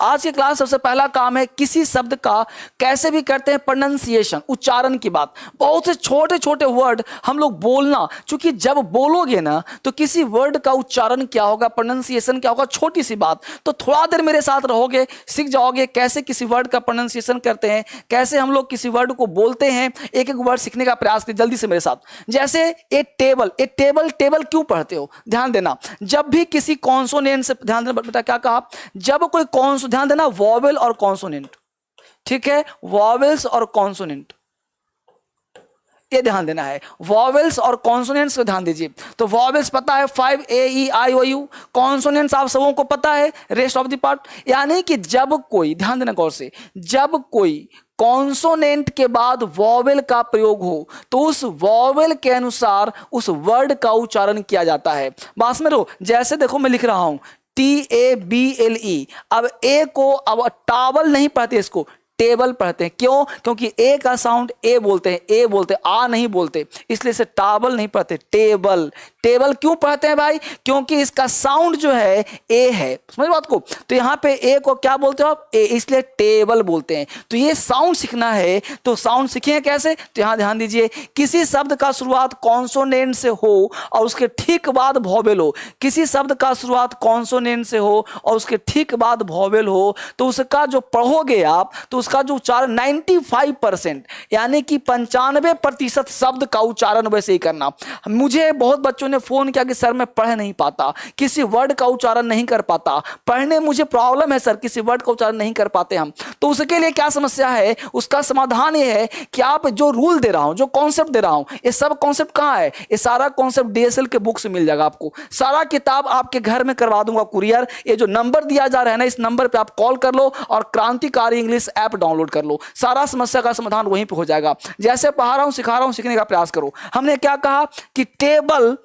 आज की क्लास सबसे पहला काम है किसी शब्द का कैसे भी करते हैं प्रोनाउंसिएशन, उच्चारण की बात। बहुत से छोटे छोटे वर्ड हम लोग बोलना, क्योंकि जब बोलोगे ना तो किसी वर्ड का उच्चारण क्या होगा, प्रोनाउंसिएशन क्या होगा, छोटी सी बात। तो थोड़ा देर मेरे साथ रहोगे, सीख जाओगे कैसे किसी वर्ड का प्रोनाउंसिएशन करते हैं, कैसे हम लोग किसी वर्ड को बोलते हैं। एक एक वर्ड सीखने का प्रयास करिए जल्दी से मेरे साथ। जैसे ए टेबल, ए टेबल, टेबल क्यों पढ़ते हो, ध्यान देना। जब भी किसी कॉन्सोनेंट से, ध्यान देना बेटा क्या कहा, जब कोई ध्यान देना वॉवेल और कॉन्सोनेंट, ठीक है, वॉवेल्स और कॉन्सोनेंट, ये ध्यान देना है। वॉवेल्स और कॉन्सोनेंट्स को ध्यान दीजिए। तो वॉवेल्स पता है 5 A E I O U, consonants आप सबों को पता है रेस्ट ऑफ द पार्ट। यानी कि जब कोई, ध्यान देना गौर से, जब कोई कॉन्सोनेंट के बाद वॉवेल का प्रयोग हो तो उस वॉवेल के अनुसार उस वर्ड का उच्चारण किया जाता है। बात में रहो। जैसे देखो मैं लिख रहा हूं TABLE, अब ए को अब टावल नहीं पढ़ते, इसको टेबल पढ़ते हैं। क्यों? क्योंकि ए का साउंड ए बोलते हैं, ए बोलते, आ नहीं बोलते, इसलिए इसे टावल नहीं पढ़ते, टेबल। टेबल क्यों पढ़ते हैं भाई? क्योंकि इसका साउंड जो है ए है, समझ बात को। तो यहाँ पे ए को क्या बोलते हो आप? ए, इसलिए टेबल बोलते हैं। तो ये साउंड सीखना है, तो साउंड सीखेंगे कैसे? तो यहाँ ध्यान दीजिए, किसी शब्द का शुरुआत कॉन्सोनेंट से हो और उसके ठीक बाद वॉवेल हो, किसी शब्द का शुरुआत कॉन्सोनेंट से हो और उसके ठीक बाद वॉवेल हो, तो उसका जो पढ़ोगे आप, तो उसका जो उच्चारण 95% यानी कि 95% शब्द का उच्चारण वैसे ही करना। मुझे बहुत बच्चों ने फोन किया कि सर मैं पढ़ नहीं पाता, किसी वर्ड का उच्चारण नहीं कर पाता, पढ़ने मुझे प्रॉब्लम है सर, किसी वर्ड का उच्चारण नहीं कर पाते हम। तो उसके लिए क्या समस्या है? उसका समाधान ये है कि आप जो रूल दे रहा हूं, जो कॉन्सेप्ट दे रहा हूं, ये सब कॉन्सेप्ट कहां है? ये सारा कॉन्सेप्ट DSL के बुक से मिल जाएगा आपको। सारा किताब आपके घर में करवा दूंगा कुरियर। ये जो नंबर दिया जा रहा है ना, इस नंबर पे आप कॉल कर लो और क्रांतिकारी इंग्लिश ऐप डाउनलोड कर लो। सारा समस्या का समाधान वहीं पे हो जाएगा। जैसे पढ़ा रहा हूं, सिखा रहा हूं, सीखने का प्रयास करो। हमने क्या कहा कि टेबल,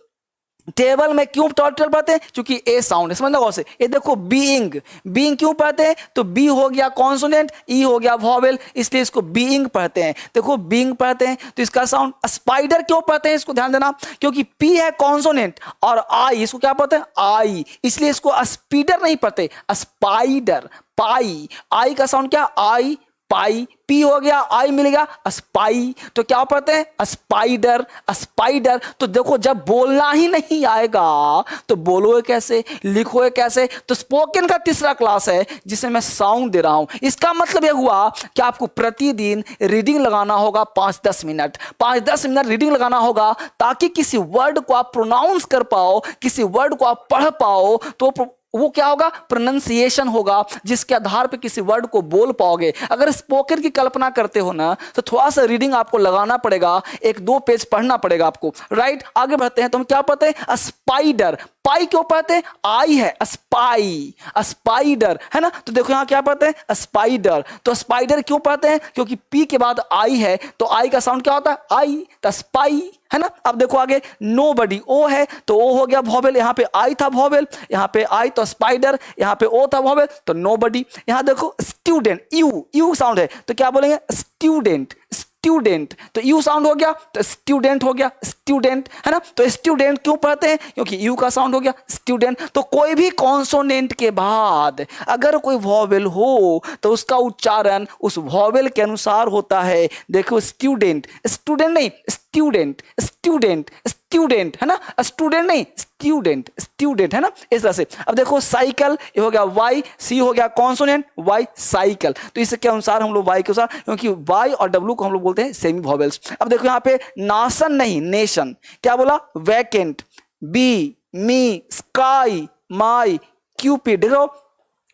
टेबल में क्यों टोटल पढ़ते हैं? क्योंकि ए साउंड है, समझना गौर से। ये देखो बीइंग, बीइंग क्यों पढ़ते हैं? तो बी हो गया कॉन्सोनेंट, ई हो गया वॉवेल, इसलिए इसको बीइंग पढ़ते हैं। देखो बीइंग पढ़ते हैं तो इसका साउंड। स्पाइडर क्यों पढ़ते हैं? इसको ध्यान देना, क्योंकि पी है कॉन्सोनेंट और आई, इसको क्या पढ़ते हैं? आई, इसलिए इसको स्पीडर नहीं पढ़ते, स्पाइडर। पाई, आई का साउंड क्या? आई, पाई, पी हो गया, आई मिल गया, स्पाई, तो क्या पढ़ते हैं? Spider, spider. तो देखो जब बोलना ही नहीं आएगा तो बोलोगे कैसे, लिखोगे कैसे? तो स्पोकन का तीसरा क्लास है जिसे मैं साउंड दे रहा हूं। इसका मतलब यह हुआ कि आपको प्रतिदिन रीडिंग लगाना होगा 5-10 मिनट, 5-10 मिनट रीडिंग लगाना होगा, ताकि किसी वर्ड को आप प्रोनाउंस कर पाओ, किसी वर्ड को आप पढ़ पाओ। तो वो क्या होगा? प्रोनाउंसिएशन होगा, जिसके आधार पे किसी वर्ड को बोल पाओगे। अगर स्पोकन की कल्पना करते हो ना, तो थोड़ा सा रीडिंग आपको लगाना पड़ेगा, 1-2 पेज पढ़ना पड़ेगा आपको, राइट। आगे बढ़ते हैं तो हम क्या पढ़ते हैं? स्पाइडर। पाई क्यों पढ़ते हैं? आई है, स्पाई, स्पाइडर, है ना। तो देखो यहां क्या पढ़ते हैं? स्पाइडर। तो स्पाइडर क्यों पढ़ते हैं? क्योंकि पी के बाद आई है, तो आई का साउंड क्या होता है? आई, तो स्पाई, है ना। अब देखो आगे नोबडी, ओ है तो ओ हो गया वॉवेल, यहां पे आई था वॉवेल, यहां पे आई तो स्पाइडर, यहां पे ओ था वॉवेल तो नोबडी। यहां देखो स्टूडेंट, यू, यू साउंड है तो क्या बोलेंगे? Student, student. तो यू साउंड हो गया तो स्टूडेंट हो गया, स्टूडेंट, है ना। तो स्टूडेंट क्यों पढ़ते हैं? क्योंकि यू का साउंड हो गया, स्टूडेंट। तो कोई भी कॉन्सोनेंट के बाद अगर कोई वॉवेल हो तो उसका उच्चारण उस वॉवेल के अनुसार होता है। देखो स्टूडेंट, स्टूडेंट नहीं, स्टूडेंट, स्टूडेंट, स्टूडेंट, है ना। स्टूडेंट नहीं, स्टूडेंट, स्टूडेंट, है ना, इस तरह से। अब देखो साइकिल, ये हो गया वाई, सी हो गया कॉन्सोनेंट, वाई, साइकिल। तो इसके अनुसार हम लोग वाई के अनुसार, क्योंकि वाई और डब्ल्यू को हम लोग बोलते हैं सेमी वॉवेल्स। अब देखो यहाँ पे नासन नहीं, नेशन। क्या बोला? Vacant, be, me, sky, my, cupid. देखो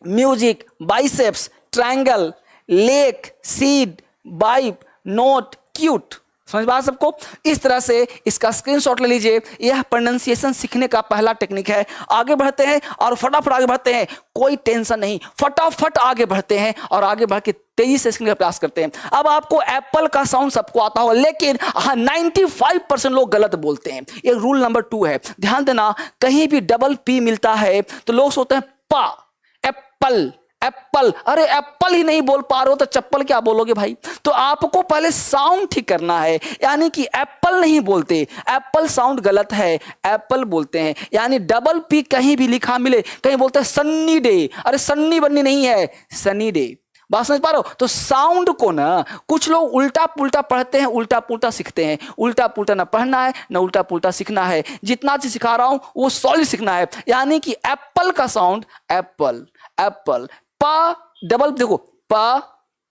music, biceps, triangle, lake, seed, बाइप, नोट, क्यूट। समझ बात सबको? इस तरह से इसका स्क्रीनशॉट ले लीजिए। यह प्रोनाउंसिएशन सीखने का पहला टेक्निक है। आगे बढ़ते हैं और फटाफट आगे बढ़ते हैं, कोई टेंशन नहीं, फटाफट आगे बढ़ते हैं और आगे बढ़ के तेजी से सीखने का प्रयास करते हैं। अब आपको एप्पल का साउंड सबको आता होगा, लेकिन 95% लोग गलत बोलते हैं। ये रूल नंबर 2 है, ध्यान देना। कहीं भी डबल पी मिलता है तो लोग सोचते हैं पा, एप्पल, एप्पल, अरे एप्पल ही नहीं बोल पा रहे हो तो चप्पल क्या बोलोगे भाई? तो आपको पहले साउंड ठीक करना है, यानी कि एप्पल नहीं बोलते, एप्पल साउंड गलत है, एप्पल बोलते हैं। यानी डबल पी कहीं भी लिखा मिले, कहीं बोलते हैं सन्नी डे, अरे सन्नी बन्नी नहीं है, सनी डे। बात समझ पा रहे हो? तो साउंड को ना कुछ लोग उल्टा पुल्टा पढ़ते हैं, उल्टा पुल्टा सीखते हैं। उल्टा पुल्टा ना पढ़ना है ना उल्टा पुल्टा सीखना है, जितना चीज सिखा रहा हूं वो सॉलिड सीखना है। यानी कि एप्पल का साउंड एप्पल, एप्पल। पा डबल, देखो पा,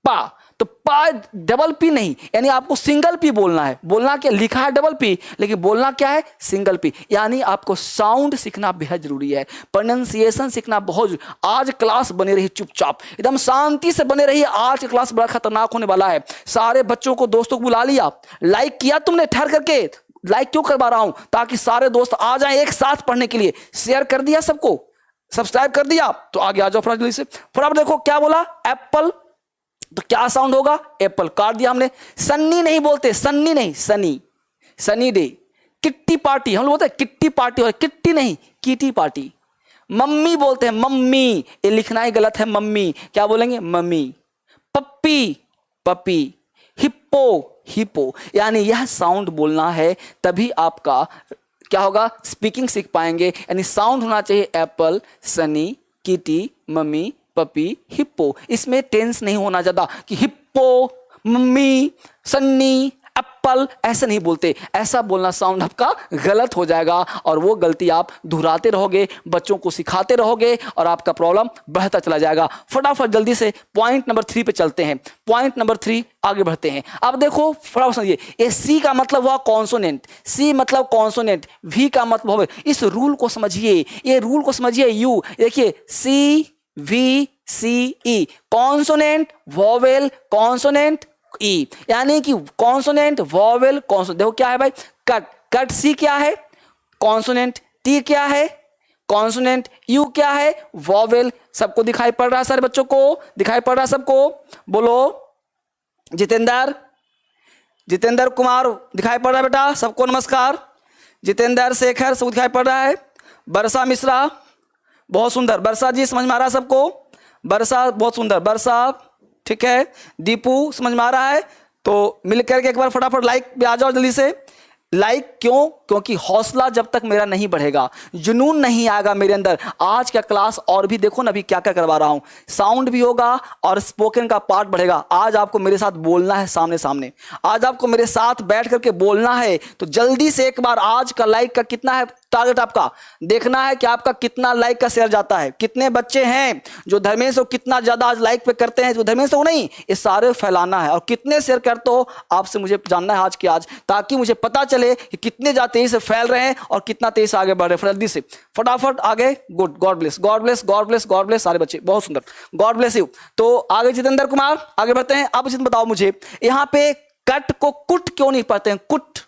पा, तो पा डबल पी नहीं, यानी आपको सिंगल पी बोलना है। बोलना क्या लिखा है डबल पी, लेकिन बोलना क्या है सिंगल पी। यानी आपको साउंड सीखना बेहद जरूरी है, प्रोनाउंसिएशन सीखना बहुत। आज क्लास बने रही चुपचाप, एकदम शांति से बने रही। आज की क्लास बड़ा खतरनाक होने वाला है। सारे बच्चों को, दोस्तों को बुला लिया, लाइक किया तुमने ठहर करके? लाइक क्यों करवा रहा हूं? ताकि सारे दोस्त आ जाएं एक साथ पढ़ने के लिए। शेयर कर दिया सबको, सब्सक्राइब कर दिया, तो आगे आ जाओ फटाफट जल्दी से। फटाफट देखो क्या बोला, एप्पल, तो क्या साउंड होगा एप्पल, काट दिया हमने। सन्नी नहीं बोलते, सन्नी नहीं, Sunny, sunny day. Kitty party, हम लोग बोलते हैं किट्टी पार्टी, और किट्टी नहीं कीटी पार्टी। मम्मी बोलते हैं, मम्मी, ये लिखना ही गलत है, मम्मी क्या बोलेंगे, मम्मी। पप्पी, पपी। Hippo, hippo. यानी यह साउंड बोलना है, तभी आपका क्या होगा, स्पीकिंग सीख पाएंगे। यानी साउंड होना चाहिए Apple, Sunny, kitty, mummy, puppy, hippo. इसमें टेंस नहीं होना ज्यादा कि हिप्पो, मम्मी, सन्नी, एप्पल, ऐसे नहीं बोलते। ऐसा बोलना साउंड आपका गलत हो जाएगा, और वो गलती आप दोहराते रहोगे, बच्चों को सिखाते रहोगे, और आपका प्रॉब्लम बढ़ता चला जाएगा। फटाफट जल्दी से पॉइंट नंबर 3 पे चलते हैं। पॉइंट नंबर 3 आगे बढ़ते हैं। अब देखो फटाफट समझिए, ये सी का मतलब हुआ कॉन्सोनेंट, सी मतलब कॉन्सोनेंट, वी का मतलब हुआ, इस रूल को समझिए, ये रूल को समझिए। यू देखिए, C V C E, consonant vowel consonant E, यानी कि कॉन्सोनेंट वॉवेल कॉन्सोनेंट। देखो क्या है भाई, कट, कट सी क्या है कॉन्सोनेंट, टी क्या है कॉन्सोनेंट, यू क्या है वॉवेल। सबको दिखाई पड़ रहा है, सारे बच्चों को दिखाई पड़ रहा है सबको? बोलो जितेंद्र, जितेंद्र कुमार दिखाई पड़ रहा है बेटा सबको? नमस्कार। जितेंद्र शेखर सब दिखाई पड़ रहा है? वर्षा मिश्रा, बहुत सुंदर। वर्षा जी समझ में आ रहा है सबको? वर्षा बहुत सुंदर, वर्षा ठीक है। दीपू समझ में आ रहा है? तो मिलकर के एक बार फटाफट लाइक पे आ जाओ जल्दी से। लाइक क्यों? क्योंकि हौसला जब तक मेरा नहीं बढ़ेगा, जुनून नहीं आएगा मेरे अंदर। आज का क्लास और भी देखो ना, अभी क्या क्या करवा रहा हूं, साउंड भी होगा और स्पोकन का पार्ट बढ़ेगा। आज आपको मेरे साथ बोलना है सामने सामने, आज आपको मेरे साथ बैठ करके बोलना है। तो जल्दी से एक बार, आज का लाइक का कितना है टारगेट आपका, देखना है कि आपका कितना लाइक का शेयर जाता है। कितने बच्चे हैं जो धर्मेंद्र को कितना ज्यादा आज लाइक पे करते हैं, जो धर्मेंद्र को नहीं, ये सारे फैलाना है। और कितने शेयर करते हो आपसे मुझे जानना है आज की आज, ताकि मुझे पता चले कि कितने ज्यादा तेजी से फैल रहे हैं और कितना तेजी से आगे बढ़ रहे हैं। जल्दी से फटाफट आगे। Good, God bless, God bless, God bless, God bless सारे बच्चे, बहुत सुंदर, गॉड ब्लेस यू। तो आगे जितेंद्र कुमार, आगे बढ़ते हैं। अब बताओ मुझे, यहाँ पे कट को कुट क्यों नहीं पढ़ते हैं? कुट,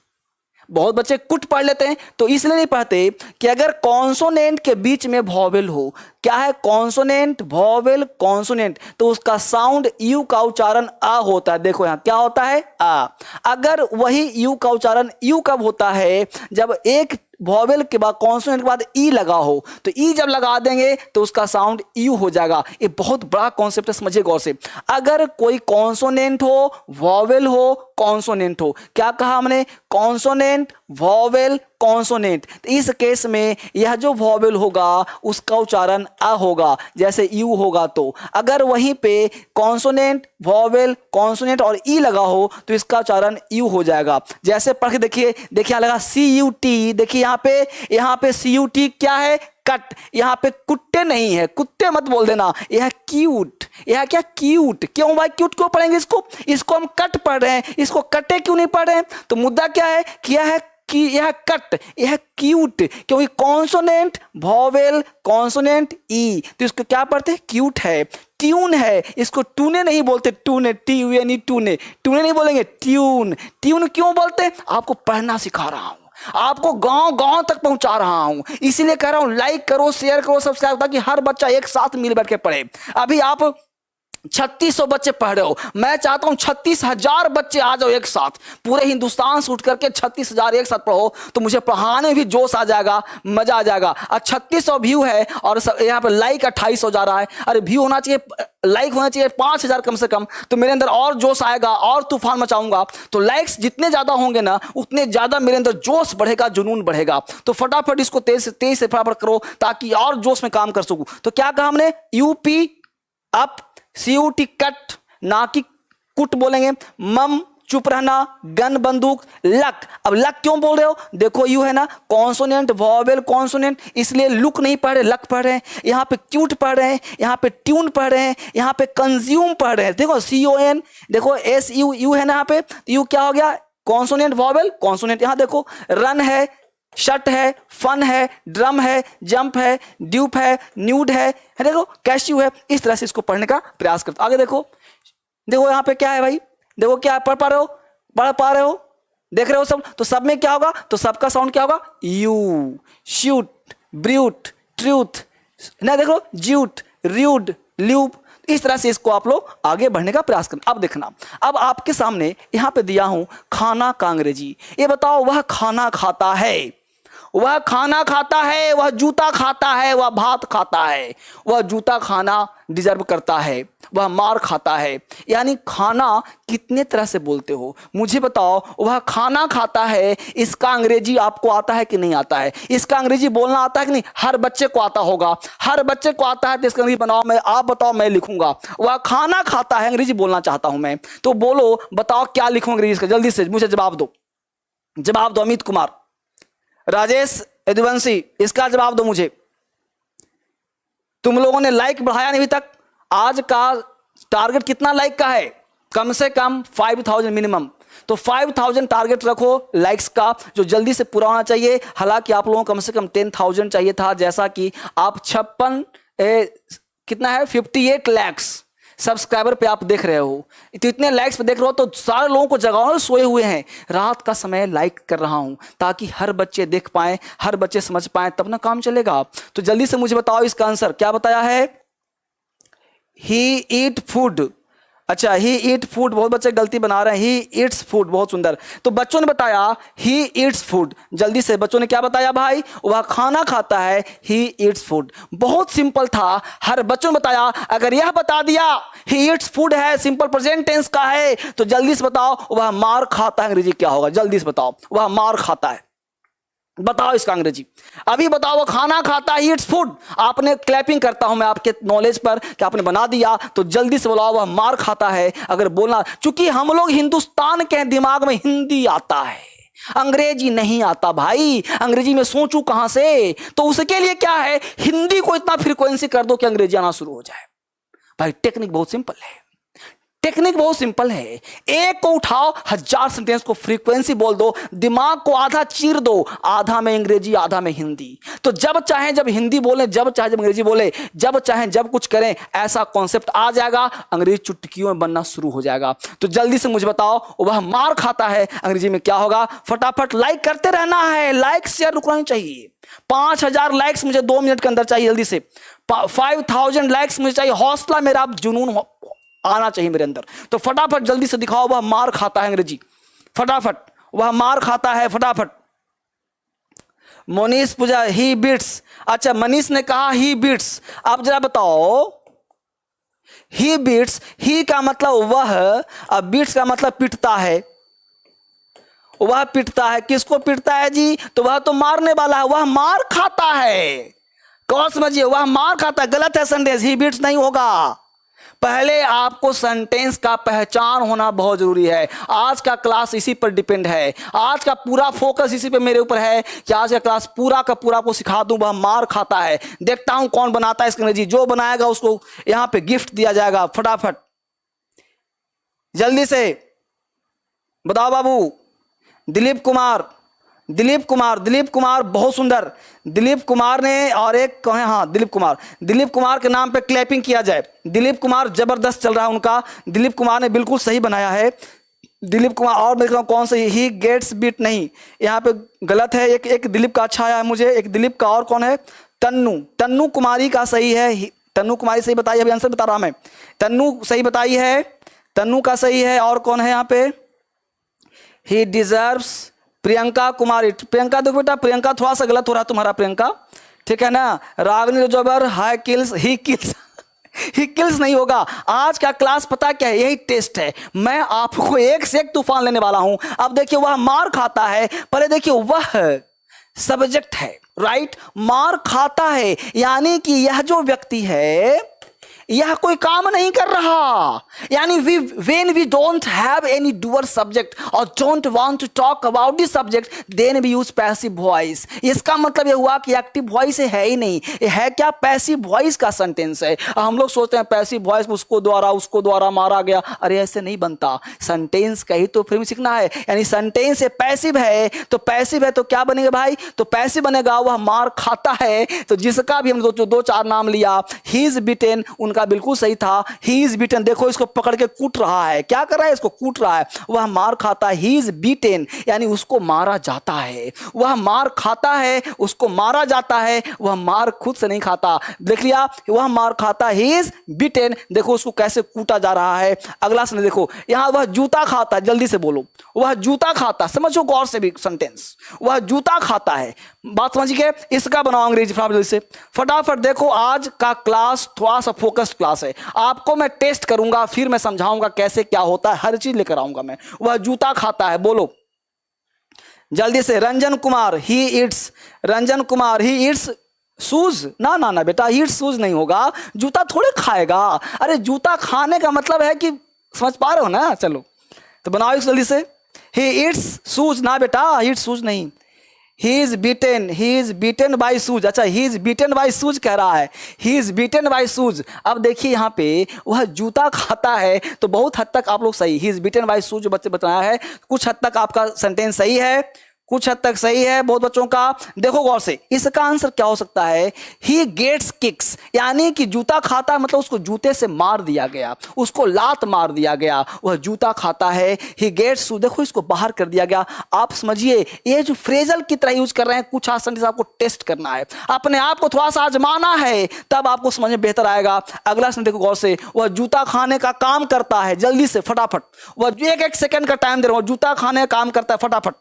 बहुत बच्चे कुट पढ़ लेते हैं, तो इसलिए नहीं पढ़ते कि अगर कॉन्सोनेंट के बीच में वॉवेल हो, क्या है कॉन्सोनेंट वॉवेल कॉन्सोनेंट, तो उसका साउंड यू का उच्चारण आ होता है। देखो यहां क्या होता है, आ। अगर वही यू का उच्चारण यू कब होता है, जब एक वॉवेल के बाद कॉन्सोनेंट के बाद ई लगा हो, तो ई जब लगा देंगे तो उसका साउंड यू हो जाएगा। ये बहुत बड़ा कॉन्सेप्ट है, समझिए गौर से। अगर कोई कॉन्सोनेंट हो, वॉवेल हो, कॉन्सोनेंट हो, क्या कहा हमने, कॉन्सोनेंट वॉवेल कॉन्सोनेंट, तो इस केस में यह जो वॉवेल होगा उसका उच्चारण अ होगा, जैसे यू होगा। तो अगर वहीं पे कॉन्सोनेंट वॉवेल कॉन्सोनेंट और ई लगा हो तो इसका उच्चारण यू हो जाएगा। जैसे पढ़ के देखिए, देखिए यहां लगा सी यू टी, देखिए यहाँ पे सी यू टी क्या है, कट। यहाँ पे कुत्ते नहीं है, कुत्ते मत बोल देना, यह क्यूट, यह क्या क्यूट। क्यों भाई क्यूट क्यों पढ़ेंगे इसको हम कट पढ़ रहे हैं, इसको कटे क्यों नहीं पढ़ रहे हैं? तो मुद्दा क्या है कि यह कट, यह क्यूट, क्योंकि कॉन्सोनेंट वॉवेल कॉन्सोनेंट ई, तो इसको क्या पढ़ते हैं, क्यूट है। ट्यून है, इसको टूने नहीं बोलते, टूने, टी यू एन ई, टूने, टूने नहीं बोलेंगे, ट्यून। ट्यून क्यों बोलते हैं? आपको पढ़ना सिखा रहा हूं, आपको गांव गांव तक पहुंचा रहा हूं, इसीलिए कह रहा हूं लाइक करो, शेयर करो, सब्सक्राइब, ताकि हर बच्चा एक साथ मिल बैठ के पढ़े। अभी आप 3600 बच्चे पढ़ रहे हो, मैं चाहता हूं 36,000 बच्चे आ जाओ एक साथ, पूरे हिंदुस्तान से उठ करके 36,000 एक साथ पढ़ो, तो मुझे पढ़ाने में भी जोश आ जाएगा, मजा आ जाएगा। और 3600 व्यू है और यहाँ पे लाइक 2800 जा रहा है। अरे व्यू होना चाहिए, लाइक होना चाहिए 5000 कम से कम, तो मेरे अंदर और जोश आएगा और तूफान मचाऊंगा। तो लाइक्स जितने ज्यादा होंगे ना, उतने ज्यादा मेरे अंदर जोश बढ़ेगा, जुनून बढ़ेगा। तो फटाफट इसको तेज से फटाफट करो ताकि और जोश में काम कर सकूं। तो क्या कहा हमने, यूपी अप, CUT कट, ना कि कुट बोलेंगे, मम चुप रहना, गन बंदूक, लक। अब लक क्यों बोल रहे हो, देखो यू है ना कॉन्सोनेंट वॉवेल कॉन्सोनेंट, इसलिए लुक नहीं पढ़ रहे, लक पढ़ रहे हैं। यहाँ पे क्यूट पढ़ रहे हैं, यहाँ पे ट्यून पढ़ रहे हैं, यहाँ पे कंज्यूम पढ़ रहे हैं। देखो CON, देखो SU है ना, यहाँ पे यू क्या हो गया, कॉन्सोनेंट वॉवेल कॉन्सोनेंट। यहाँ देखो रन है, शट है, फन है, ड्रम है, जंप है, ड्यूप है, न्यूड है देखो कैश्यू है। इस तरह से इसको पढ़ने का प्रयास करते। आगे देखो, देखो यहाँ पे क्या है भाई, देखो क्या पढ़ पा रहे हो, पढ़ पा रहे हो, देख रहे हो सब। तो सब में क्या होगा, तो सबका साउंड क्या होगा, यू, शूट, ब्रूट, ट्रूथ ना, देखो ज्यूट, र्यूड, ल्यूब। इस तरह से इसको आप लोग आगे बढ़ने का प्रयास करना। अब देखना, अब आपके सामने यहाँ पे दिया हूं खाना का अंग्रेजी। ये बताओ, वह खाना खाता है, वह खाना खाता है, वह जूता खाता है, वह भात खाता है, वह जूता खाना डिजर्व करता है, वह मार खाता है। यानी खाना कितने तरह से बोलते हो, मुझे बताओ। वह खाना खाता है, इसका अंग्रेजी आपको आता है कि नहीं आता है, इसका अंग्रेजी बोलना आता है कि नहीं, हर बच्चे को आता होगा, हर बच्चे को आता है। तो इसका अंग्रेजी बनाओ, मैं आप बताओ, मैं लिखूंगा। वह खाना खाता है, अंग्रेजी बोलना चाहता हूं मैं, तो बोलो, बताओ क्या लिखूं अंग्रेजी का, जल्दी से मुझे जवाब दो, जवाब दो। अमित कुमार, राजेश, यदुवंशी, इसका जवाब दो मुझे। तुम लोगों ने लाइक बढ़ाया नहीं अभी तक। आज का टारगेट कितना लाइक का है, कम से कम 5000 मिनिमम। तो 5000 टारगेट रखो लाइक्स का, जो जल्दी से पूरा होना चाहिए। हालांकि आप लोगों को कम से कम 10,000 चाहिए था, जैसा कि आप 58 लाख सब्सक्राइबर पे आप देख रहे हो, तो इतने लाइक्स पे देख रहे हो, तो सारे लोगों को जगाओ, सोए हुए हैं। रात का समय लाइक कर रहा हूं ताकि हर बच्चे देख पाए, हर बच्चे समझ पाए, तब ना काम चलेगा। तो जल्दी से मुझे बताओ इसका आंसर क्या बताया है। ही ईट फूड, अच्छा ही ईट फूड, बहुत बच्चे गलती बना रहे हैं, ही ईट्स फूड, बहुत सुंदर। तो बच्चों ने बताया ही ईट्स फूड, जल्दी से बच्चों ने क्या बताया भाई, वह खाना खाता है, ही ईट्स फूड। बहुत सिंपल था, हर बच्चों ने बताया। अगर यह बता दिया ही ईट्स फूड है, सिंपल प्रेजेंट टेंस का है, तो जल्दी से बताओ वह मार खाता है, अंग्रेजी क्या होगा, जल्दी से बताओ। वह मार खाता है, बताओ इसका अंग्रेजी अभी बताओ। वो खाना खाता है, ईट्स फूड। आपने क्लैपिंग करता हूं मैं आपके नॉलेज पर कि आपने बना दिया, तो जल्दी से बोलाओ वह मार खाता है। अगर बोलना, चूंकि हम लोग हिंदुस्तान के दिमाग में हिंदी आता है, अंग्रेजी नहीं आता भाई। अंग्रेजी में सोचूं कहां से, तो उसके लिए क्या है, हिंदी को इतना फ्रीक्वेंसी कर दो कि अंग्रेजी आना शुरू हो जाए। भाई टेक्निक बहुत सिंपल है, टेक्निक बहुत सिंपल है। एक को उठाओ, 1000 सेंटेंस को फ्रीक्वेंसी बोल दो, दिमाग को आधा चीर दो, आधा में अंग्रेजी आधा में हिंदी। तो जब चाहे जब हिंदी बोले, जब चाहे जब अंग्रेजी बोले, जब चाहे जब कुछ करें, ऐसा कॉन्सेप्ट आ जाएगा, अंग्रेजी चुटकियों में बनना शुरू हो जाएगा। तो जल्दी से मुझे बताओ वह मार खाता है, अंग्रेजी में क्या होगा। फटाफट लाइक करते रहना है, लाइक शेयर रुकना नहीं चाहिए। 5000 लाइक्स मुझे 2 मिनट के अंदर चाहिए, जल्दी से 5000 लाइक्स मुझे चाहिए। हौसला मेरा, जुनून आना चाहिए मेरे अंदर। तो फटाफट जल्दी से दिखाओ वह मार खाता है, अंग्रेजी फटाफट, वह मार खाता है फटाफट। मोनीश पूजा ही बीट्स, अच्छा मनीष ने कहा ही बीट्स। आप जरा बताओ, ही बीट्स, ही का मतलब वह, अब बीट्स का मतलब पिटता है। वह पिटता है, किसको पिटता है जी, तो वह तो मारने वाला है, वह मार खाता है। कौन समझिए, वह मार खाता है, गलत है सेंटेंस, ही बीट्स नहीं होगा। पहले आपको सेंटेंस का पहचान होना बहुत जरूरी है। आज का क्लास इसी पर डिपेंड है, आज का पूरा फोकस इसी पे मेरे ऊपर है कि आज का क्लास पूरा का पूरा को सिखा दूं वह मार खाता है। देखता हूं कौन बनाता है इसका अंग्रेजी, जो बनाएगा उसको यहां पे गिफ्ट दिया जाएगा। फटाफट जल्दी से बताओ बाबू। दिलीप कुमार, दिलीप कुमार, दिलीप कुमार बहुत सुंदर। दिलीप कुमार ने, और एक कहें, हाँ दिलीप कुमार, दिलीप कुमार के नाम पे क्लैपिंग किया जाए। दिलीप कुमार जबरदस्त चल रहा है उनका, दिलीप कुमार ने बिल्कुल सही बनाया है। दिलीप कुमार, और मैं कौन सा, ही गेट्स बीट नहीं, यहाँ पे गलत है। एक दिलीप का अच्छा आया है मुझे, एक दिलीप का, और कौन है, तन्नू, तन्नू कुमारी का सही है। तन्नू कुमारी सही बताई, अभी आंसर बता रहा मैं। तन्नू सही बताई है, तन्नू का सही है। और कौन है यहाँ पे? ही डिजर्व्स, प्रियंका कुमारी। प्रियंका देखो बेटा, प्रियंका थोड़ा सा गलत हो रहा है तुम्हारा प्रियंका, ठीक है ना। रागनी जोबर, high kills, he kills he kills नहीं होगा। आज का क्लास पता क्या है, यही टेस्ट है। मैं आपको एक से एक तूफान लेने वाला हूं। अब देखिए वह मार खाता है, पहले देखिए वह सब्जेक्ट है, राइट। मार खाता है यानी कि यह जो व्यक्ति है यह कोई काम नहीं कर रहा, यानी when we don't have any doer subject or don't want to talk about the subject then we use passive voice। इसका मतलब यह हुआ कि एक्टिव वॉइस है ही नहीं, ये है क्या? पैसिव वॉइस का सेंटेंस है। हम लोग सोचते हैं पैसिव वॉइस उसको द्वारा मारा गया, अरे ऐसे नहीं बनता। सेंटेंस का ही तो फिर सीखना है, यानी सेंटेंस से पैसिव है, तो पैसिव है तो क्या बनेगा भाई? तो पैसिव बनेगा वह मार खाता है। तो जिसका भी हम दो चार नाम लिया, ही इज बिटेन, का बिल्कुल सही था। ही इज बीटन, देखो इसको पकड़ के कूट रहा है, क्या कर रहा है? इसको कूट रहा है। वह मार खाता है, ही इज बीटन यानी उसको मारा जाता है। वह मार खाता है, उसको मारा जाता है, वह मार खुद से नहीं खाता। देख लिया, वह मार खाता, ही इज बीटन, देखो उसको कैसे कूटा जा रहा है। अगला सुन देखो, यहां वह जूता खाता, जल्दी से बोलो, वह जूता खाता, समझो गौर से भी सेंटेंस, वह जूता खाता है। बात समझ गए? इसका बनाओ अंग्रेजी जल्दी से फटाफट। देखो आज का क्लास थोड़ा सा फोकस्ड क्लास है, आपको मैं टेस्ट करूंगा, फिर मैं समझाऊंगा कैसे क्या होता है, हर चीज लेकर आऊंगा मैं। वह जूता खाता है, बोलो जल्दी से। Ranjan Kumar, he eats, Ranjan Kumar, he eats shoes. ना ना ना बेटा, ही इट्स शूज नहीं होगा, जूता थोड़े खाएगा। अरे जूता खाने का मतलब है कि, समझ पा रहे हो ना? चलो तो बनाओ इस जल्दी से। ही इट्स शूज, ना बेटा ही इट्स शूज नहीं। He is beaten by shoes. अच्छा, he is beaten by shoes कह रहा है, he is beaten by shoes. अब देखिए यहाँ पे वह जूता खाता है, तो बहुत हद तक आप लोग सही, ही इज बीटेन बाई शूज जो बच्चे बताया है, कुछ हद तक आपका सेंटेंस सही है, कुछ हद तक सही है बहुत बच्चों का। देखो गौर से, इसका आंसर क्या हो सकता है? ही गेट्स किक्स, यानी कि जूता खाता मतलब उसको जूते से मार दिया गया, उसको लात मार दिया गया, वह जूता खाता है। ही गेट्स, देखो इसको बाहर कर दिया गया। आप समझिए ये जो फ्रेजल की तरह यूज कर रहे हैं, कुछ आसन आपको टेस्ट करना है, अपने आप को थोड़ा सा आजमाना है, तब आपको समझ में बेहतर आएगा। अगला सुन देखो गौर से, वह जूता खाने का काम करता है, जल्दी से फटाफट, वह एक सेकंड का टाइम दे रहा हूं, जूता खाने का काम करता है, फटाफट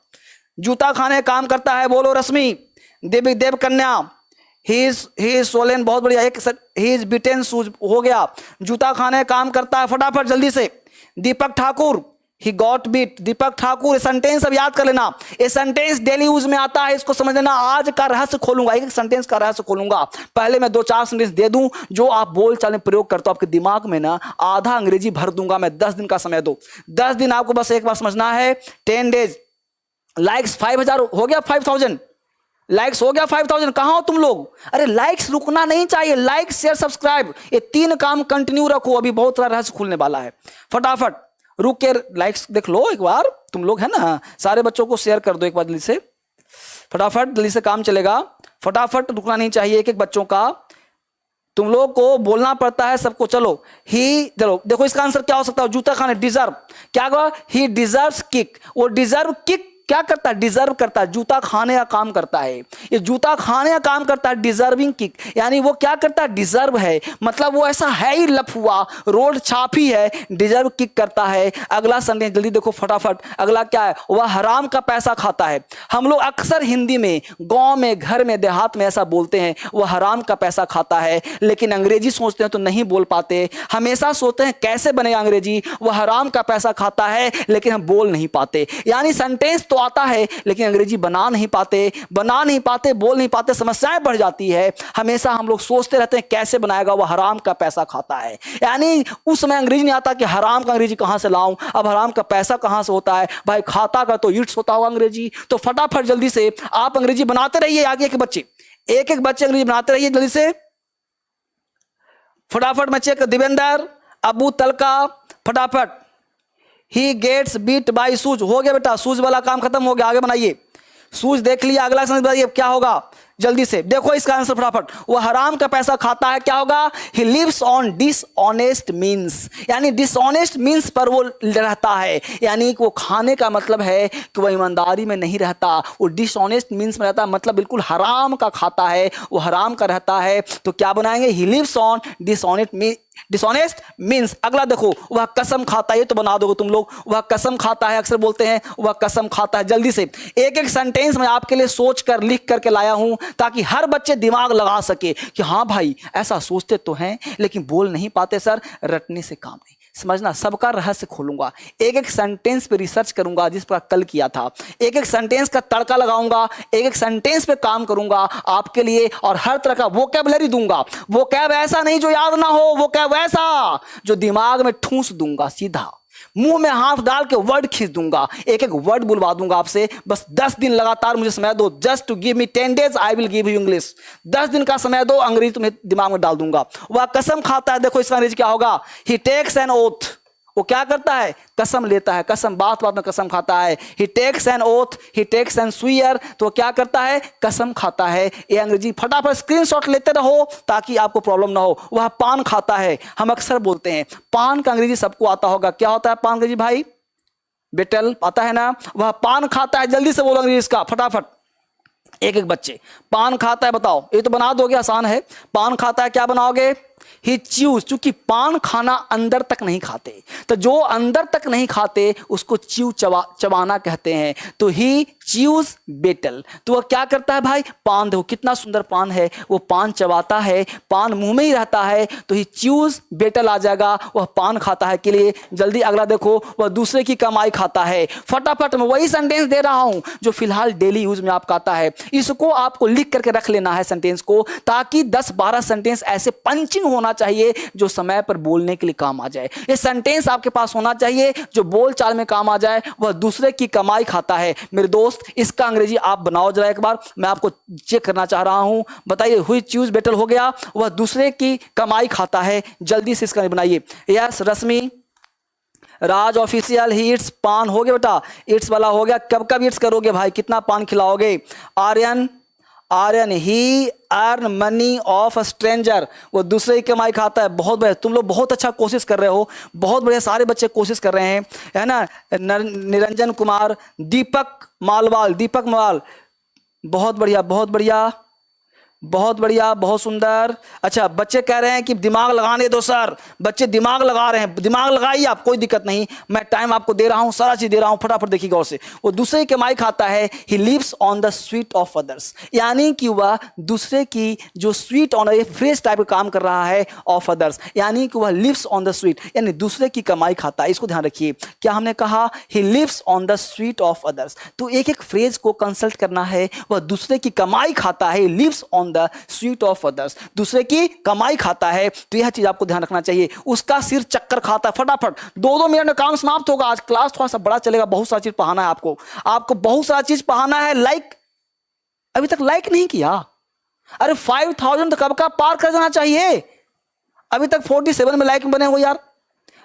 जूता खाने काम करता है, बोलो रश्मि, देव कन्या, ही इज सोलेन, बहुत बढ़िया। एक ही इज बिटेन शूज हो गया, जूता खाने काम करता है, फटाफट जल्दी से। Deepak Thakur, he got beat, Deepak Thakur. Sentence अब याद कर लेना, ये सेंटेंस डेली यूज में आता है, इसको समझ लेना। आज का रहस्य खोलूंगा, एक सेंटेंस का रहस्य खोलूंगा। पहले मैं 2-4 सेंटेंस दे दूं जो आप बोल चाल में प्रयोग करते हो, आपके दिमाग में ना आधा अंग्रेजी भर दूंगा मैं। 10 दिन का समय दो, 10 दिन आपको बस एक बार समझना है। 10 डेज, लाइक्स 5000 हो गया, 5000 लाइक्स हो गया, 5000। कहां हो तुम लोग? अरे लाइक्स रुकना नहीं चाहिए, लाइक शेयर सब्सक्राइब, ये 3 काम कंटिन्यू रखो। अभी बहुत सारा रहस्य खुलने वाला है, फटाफट रुक के लाइक्स देख लो एक बार, तुम लोग है ना, सारे बच्चों को शेयर कर दो एक बार जल्दी से, फटाफट जल्दी से काम चलेगा, फटाफट रुकना नहीं चाहिए एक एक बच्चों का, तुम लोग को बोलना पड़ता है सबको। चलो ही, चलो देखो इसका आंसर क्या हो सकता है? जूता खाने, डिजर्व, क्या कहा? ही डिजर्व्स किक, वो डिजर्व किक क्या करता है? डिजर्व करता है, जूता खाने का काम करता है। ये जूता खाने का काम करता है, डिजर्विंग किक, यानी वो क्या करता है? डिजर्व है, मतलब वो ऐसा है ही लफुआ, रोड छापी है, डिजर्व किक करता है। अगला सेंटेंस जल्दी देखो फटाफट, अगला क्या है? वह हराम का पैसा खाता है। हम लोग अक्सर हिंदी में, गांव में, घर में, देहात में ऐसा बोलते हैं, वह हराम का पैसा खाता है, लेकिन अंग्रेजी सोचते हैं तो नहीं बोल पाते। हमेशा सोचते हैं कैसे बनेगा अंग्रेजी, वह हराम का पैसा खाता है, लेकिन हम बोल नहीं पाते। यानी सेंटेंस तो आता है लेकिन अंग्रेजी बना नहीं पाते, बोल नहीं पाते, समस्याएं बढ़ जाती है। हमेशा हम लोग सोचते रहते हैं कैसे बनाएगा, वह हराम का पैसा खाता है, यानी उस समय अंग्रेजी नहीं आता कि हराम का अंग्रेजी कहां से लाऊं, अब हराम का पैसा कहां से होता है भाई? खाता का तो इट्स होता होगा अंग्रेजी। तो फटाफट जल्दी से आप अंग्रेजी बनाते रहिए, आगे के बच्चे एक एक बच्चे अंग्रेजी बनाते रहिए जल्दी से, फटाफट बच्चे। दिवेंदर, अबू तलका, फटाफट। He gets beat by shoes, हो गया बेटा, शूज वाला काम खत्म हो गया, आगे बनाइए। सूझ देख लिया, अगला समझ बताइए अब क्या होगा जल्दी से देखो इसका आंसर फटाफट। वो हराम का पैसा खाता है, क्या होगा? He lives on dishonest means, यानी डिसऑनेस्ट मीन्स पर वो रहता है, यानी कि वो खाने का मतलब है कि वो ईमानदारी में नहीं रहता, वो डिसऑनेस्ट मीन्स में रहता है, मतलब बिल्कुल हराम का खाता है, वो हराम का रहता है। तो क्या बनाएंगे? He lives on dishonest means. अगला देखो, वह कसम खाता है, ये तो बना दोगे तुम लोग, वह कसम खाता है, अक्सर बोलते हैं वह कसम खाता है। जल्दी से एक एक सेंटेंस मैं आपके लिए सोच कर लिख करके लाया हूं ताकि हर बच्चे दिमाग लगा सके कि हाँ भाई ऐसा सोचते तो हैं लेकिन बोल नहीं पाते सर, रटने से काम नहीं। समझना, सबका रहस्य खोलूंगा, एक एक सेंटेंस पे रिसर्च करूंगा जिस पर कल किया था, एक एक सेंटेंस का तड़का लगाऊंगा, एक एक सेंटेंस पे काम करूंगा आपके लिए और हर तरह का वोकैबुलरी दूंगा। वोकैब ऐसा नहीं जो याद ना हो, वोकैब ऐसा जो दिमाग में ठूंस दूंगा, सीधा मुंह में हाथ डाल के वर्ड खींच दूंगा, एक एक वर्ड बुलवा दूंगा आपसे। बस 10 दिन लगातार मुझे समय दो, just to give me 10 days I will give you English. 10 दिन का समय दो, अंग्रेजी तुम्हें दिमाग में डाल दूंगा। वह कसम खाता है, देखो इसका अंग्रेजी क्या होगा? ही टेक्स एन ओथ, वो क्या करता है? कसम लेता है, कसम, बात बात में कसम खाता है। He takes an oath, he takes an swear, तो क्या करता है? कसम खाता है। ये अंग्रेजी फटाफट स्क्रीनशॉट लेते रहो ताकि आपको प्रॉब्लम ना हो। वह पान खाता है, हम अक्सर बोलते हैं पान का अंग्रेजी सबको आता होगा, क्या होता है पान अंग्रेजी भाई? बेटल, आता है ना? वह पान खाता है, जल्दी से बोलो अंग्रेजी इसका फटाफट, एक एक बच्चे। पान खाता है, बताओ, ये तो बना दोगे, आसान है। पान खाता है, क्या बनाओगे? ही च्यूज, चूंकि पान खाना अंदर तक नहीं खाते, तो जो अंदर तक नहीं खाते उसको च्यू चबाना कहते हैं। तो ही च्यूज बेटल, तो वह क्या करता है भाई? पान, देखो कितना सुंदर पान है, वो पान चबाता है, पान मुंह में ही रहता है, तो ही च्यूज बेटल आ जाएगा, वह पान खाता है के लिए। जल्दी अगला देखो, वह दूसरे की कमाई खाता है। फटाफट मैं वही सेंटेंस दे रहा हूं जो फिलहाल डेली यूज में आपका आता है, इसको आपको लिख करके रख लेना है सेंटेंस को, ताकि 10-12 सेंटेंस ऐसे पंचिंग होना चाहिए जो समय पर बोलने के लिए काम आ जाए। ये सेंटेंस आपके पास होना चाहिए जो बोल चाल में काम आ जाए। वह दूसरे की कमाई खाता है। मेरे दोस्त, इसका अंग्रेजी आप बनाओ जरा एक बार, मैं आपको चेक करना चाह रहा हूं। बताइए, हुई च्यूज बेटर हो गया, वह दूसरे की कमाई खाता है। जल्दी से इसका बनाइए। Yes Rashmi, Raj official, he it's पान हो गया बेटा, इट्स वाला हो गया। कब कब इट्स करोगे भाई, कितना पान खिलाओगे? Aryan, he earn money of a stranger, वो दूसरे की कमाई खाता है। बहुत बढ़िया, तुम लोग बहुत अच्छा कोशिश कर रहे हो, बहुत बढ़िया, सारे बच्चे कोशिश कर रहे हैं, है ना? निरंजन कुमार, दीपक मालवाल, बहुत बढ़िया, बहुत बढ़िया, बहुत बढ़िया, बहुत सुंदर। अच्छा, बच्चे कह रहे हैं कि दिमाग लगाने दो सर, बच्चे दिमाग लगा रहे हैं, दिमाग लगाइए आप, कोई दिक्कत नहीं, मैं टाइम आपको दे रहा हूं, सारा चीज दे रहा हूं, फटाफट देखिए गौर से। वो दूसरे की कमाई खाता है। He lives on the sweat of others, यानी कि वह दूसरे की जो स्वीट ऑन, ये फ्रेश टाइप का काम कर रहा है, ऑफ अदर्स, यानी कि वह लिव्स ऑन द स्वीट, यानी दूसरे की कमाई खाता है। इसको ध्यान रखिए, क्या हमने कहा? He lives on the sweat of others. तो एक एक फ्रेज को कंसल्ट करना है। वह दूसरे की कमाई खाता है, lives on the sweat of others, दूसरे की कमाई खाता है। तो यह चीज आपको ध्यान रखना चाहिए। उसका सिर चक्कर खाता है। फटाफट 2-2 मिनट में काम समाप्त होगा। आज क्लास थोड़ा सा बड़ा चलेगा, बहुत सारी चीज पढ़ाना है आपको बहुत सारी चीज पढ़ाना है। लाइक, अभी तक लाइक नहीं किया? अरे 5000 तो कब का पार कर जाना चाहिए, अभी तक 47 में लाइक बने हो यार।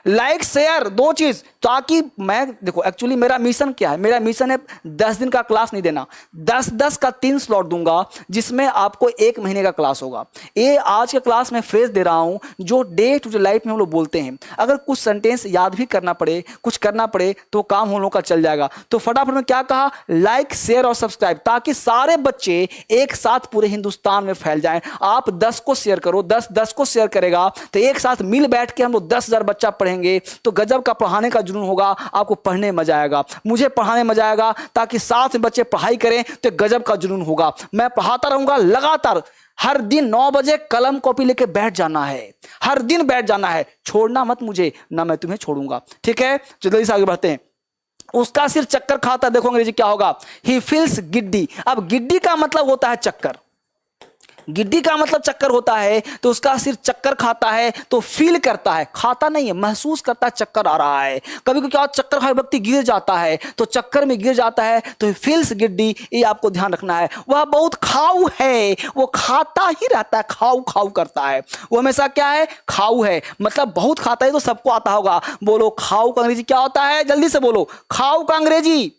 लाइक शेयर दो चीज, ताकि मैं देखो एक्चुअली मेरा मिशन क्या है? मेरा मिशन है 10 दिन का क्लास नहीं देना, 10-10 का 3 स्लॉट दूंगा जिसमें आपको 1 महीने का क्लास होगा। ये आज के क्लास में फ्रेज दे रहा हूं जो डे टू डे लाइफ में हम लोग बोलते हैं। अगर कुछ सेंटेंस याद भी करना पड़े, कुछ करना पड़े, तो काम हम लोग का चल जाएगा। तो फटाफट में क्या कहा? लाइक शेयर और सब्सक्राइब, ताकि सारे बच्चे एक साथ पूरे हिंदुस्तान में फैल जाएं। आप 10 को शेयर करो, 10 को शेयर करेगा तो एक साथ मिल बैठ के हम लोग 10,000 बच्चा पढ़ेंगे, तो गजब का पढ़ाने का जुनून होगा। आपको पढ़ने मजा आएगा, मुझे पढ़ाने मजा आएगा, ताकि साथ में बच्चे पढ़ाई करें तो गजब का जुनून होगा। मैं पढ़ाता रहूंगा लगातार, हर दिन 9 बजे कलम कॉपी लेके बैठ जाना है, हर दिन बैठ जाना है, छोड़ना मत मुझे, ना मैं तुम्हें छोड़ूंगा, ठीक है? जल्दी से आगे बढ़ते हैं। उसका सिर चक्कर खाता, देखो अंग्रेजी क्या होगा? He feels giddy. अब गिड्डी का मतलब होता है चक्कर, गिड्डी का मतलब चक्कर होता है, तो उसका सिर चक्कर खाता है, तो फील करता है, खाता नहीं है, महसूस करता है चक्कर आ रहा है। कभी क्या चक्कर हर व्यक्ति गिर जाता है, तो चक्कर में गिर जाता है, तो फील्स गिड्डी, ये आपको ध्यान रखना है। वह बहुत खाऊ है, वो खाता ही रहता है, खाऊ खाऊ करता है, वो हमेशा क्या है? खाऊ है, मतलब बहुत खाता है। तो सबको आता होगा, बोलो खाऊ का अंग्रेजी क्या होता है? जल्दी से बोलो, खाऊ का अंग्रेजी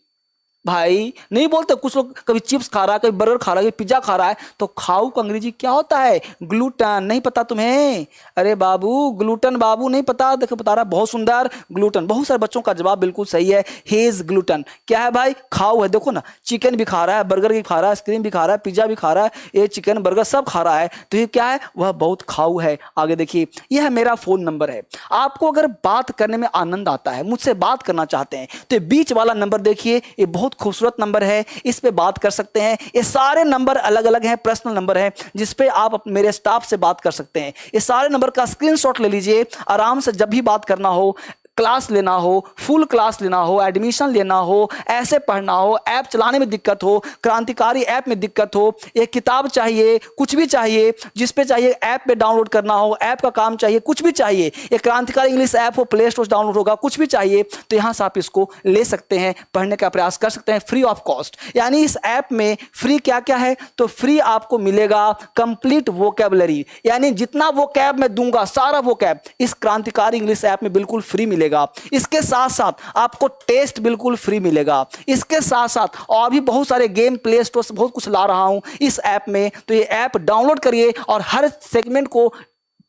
भाई नहीं बोलते, कुछ लोग कभी चिप्स खा रहा है, कभी बर्गर खा रहा है, कभी पिज्जा खा रहा है, तो खाऊ का अंग्रेजी क्या होता है? ग्लूटन। नहीं पता तुम्हें? अरे बाबू ग्लूटन, बाबू नहीं पता? देखो बता रहा, बहुत सुंदर, ग्लूटन। बहुत सारे बच्चों का जवाब बिल्कुल सही है, हेज ग्लूटन। क्या है भाई? खाऊ है। देखो ना, चिकन भी खा रहा है, बर्गर भी खा रहा है, आइसक्रीम भी खा रहा है, पिज्जा भी खा रहा है, ये चिकन बर्गर सब खा रहा है, तो ये क्या है? वह बहुत खाऊ है। आगे देखिए, यह मेरा फोन नंबर है। आपको अगर बात करने में आनंद आता है, मुझसे बात करना चाहते हैं, तो बीच वाला नंबर देखिए, ये बहुत खूबसूरत नंबर है, इस पे बात कर सकते हैं। ये सारे नंबर अलग अलग हैं, पर्सनल नंबर है, जिस पे आप मेरे स्टाफ से बात कर सकते हैं। ये सारे नंबर का स्क्रीनशॉट ले लीजिए, आराम से जब भी बात करना हो, क्लास लेना हो, फुल क्लास लेना हो, एडमिशन लेना हो, ऐसे पढ़ना हो, ऐप चलाने में दिक्कत हो, क्रांतिकारी ऐप में दिक्कत हो, एक किताब चाहिए, कुछ भी चाहिए, जिस पे चाहिए ऐप पे डाउनलोड करना हो, ऐप का काम चाहिए, कुछ भी चाहिए, एक क्रांतिकारी इंग्लिश ऐप हो, प्ले स्टोर से डाउनलोड होगा, कुछ भी चाहिए, तो यहाँ से आप इसको ले सकते हैं, पढ़ने का प्रयास कर सकते हैं फ्री ऑफ कॉस्ट। यानी इस ऐप में फ्री क्या क्या है? तो फ्री आपको मिलेगा कंप्लीट वोकैबुलरी, यानी जितना वोकैब मैं दूंगा, सारा वोकैब इस क्रांतिकारी इंग्लिश ऐप में बिल्कुल फ्री मिलेगा। इसके साथ साथ आपको टेस्ट बिल्कुल फ्री मिलेगा। इसके साथ साथ और भी बहुत सारे गेम प्ले स्टोर से बहुत कुछ ला रहा हूं इस ऐप में, तो ये ऐप डाउनलोड करिए और हर सेगमेंट को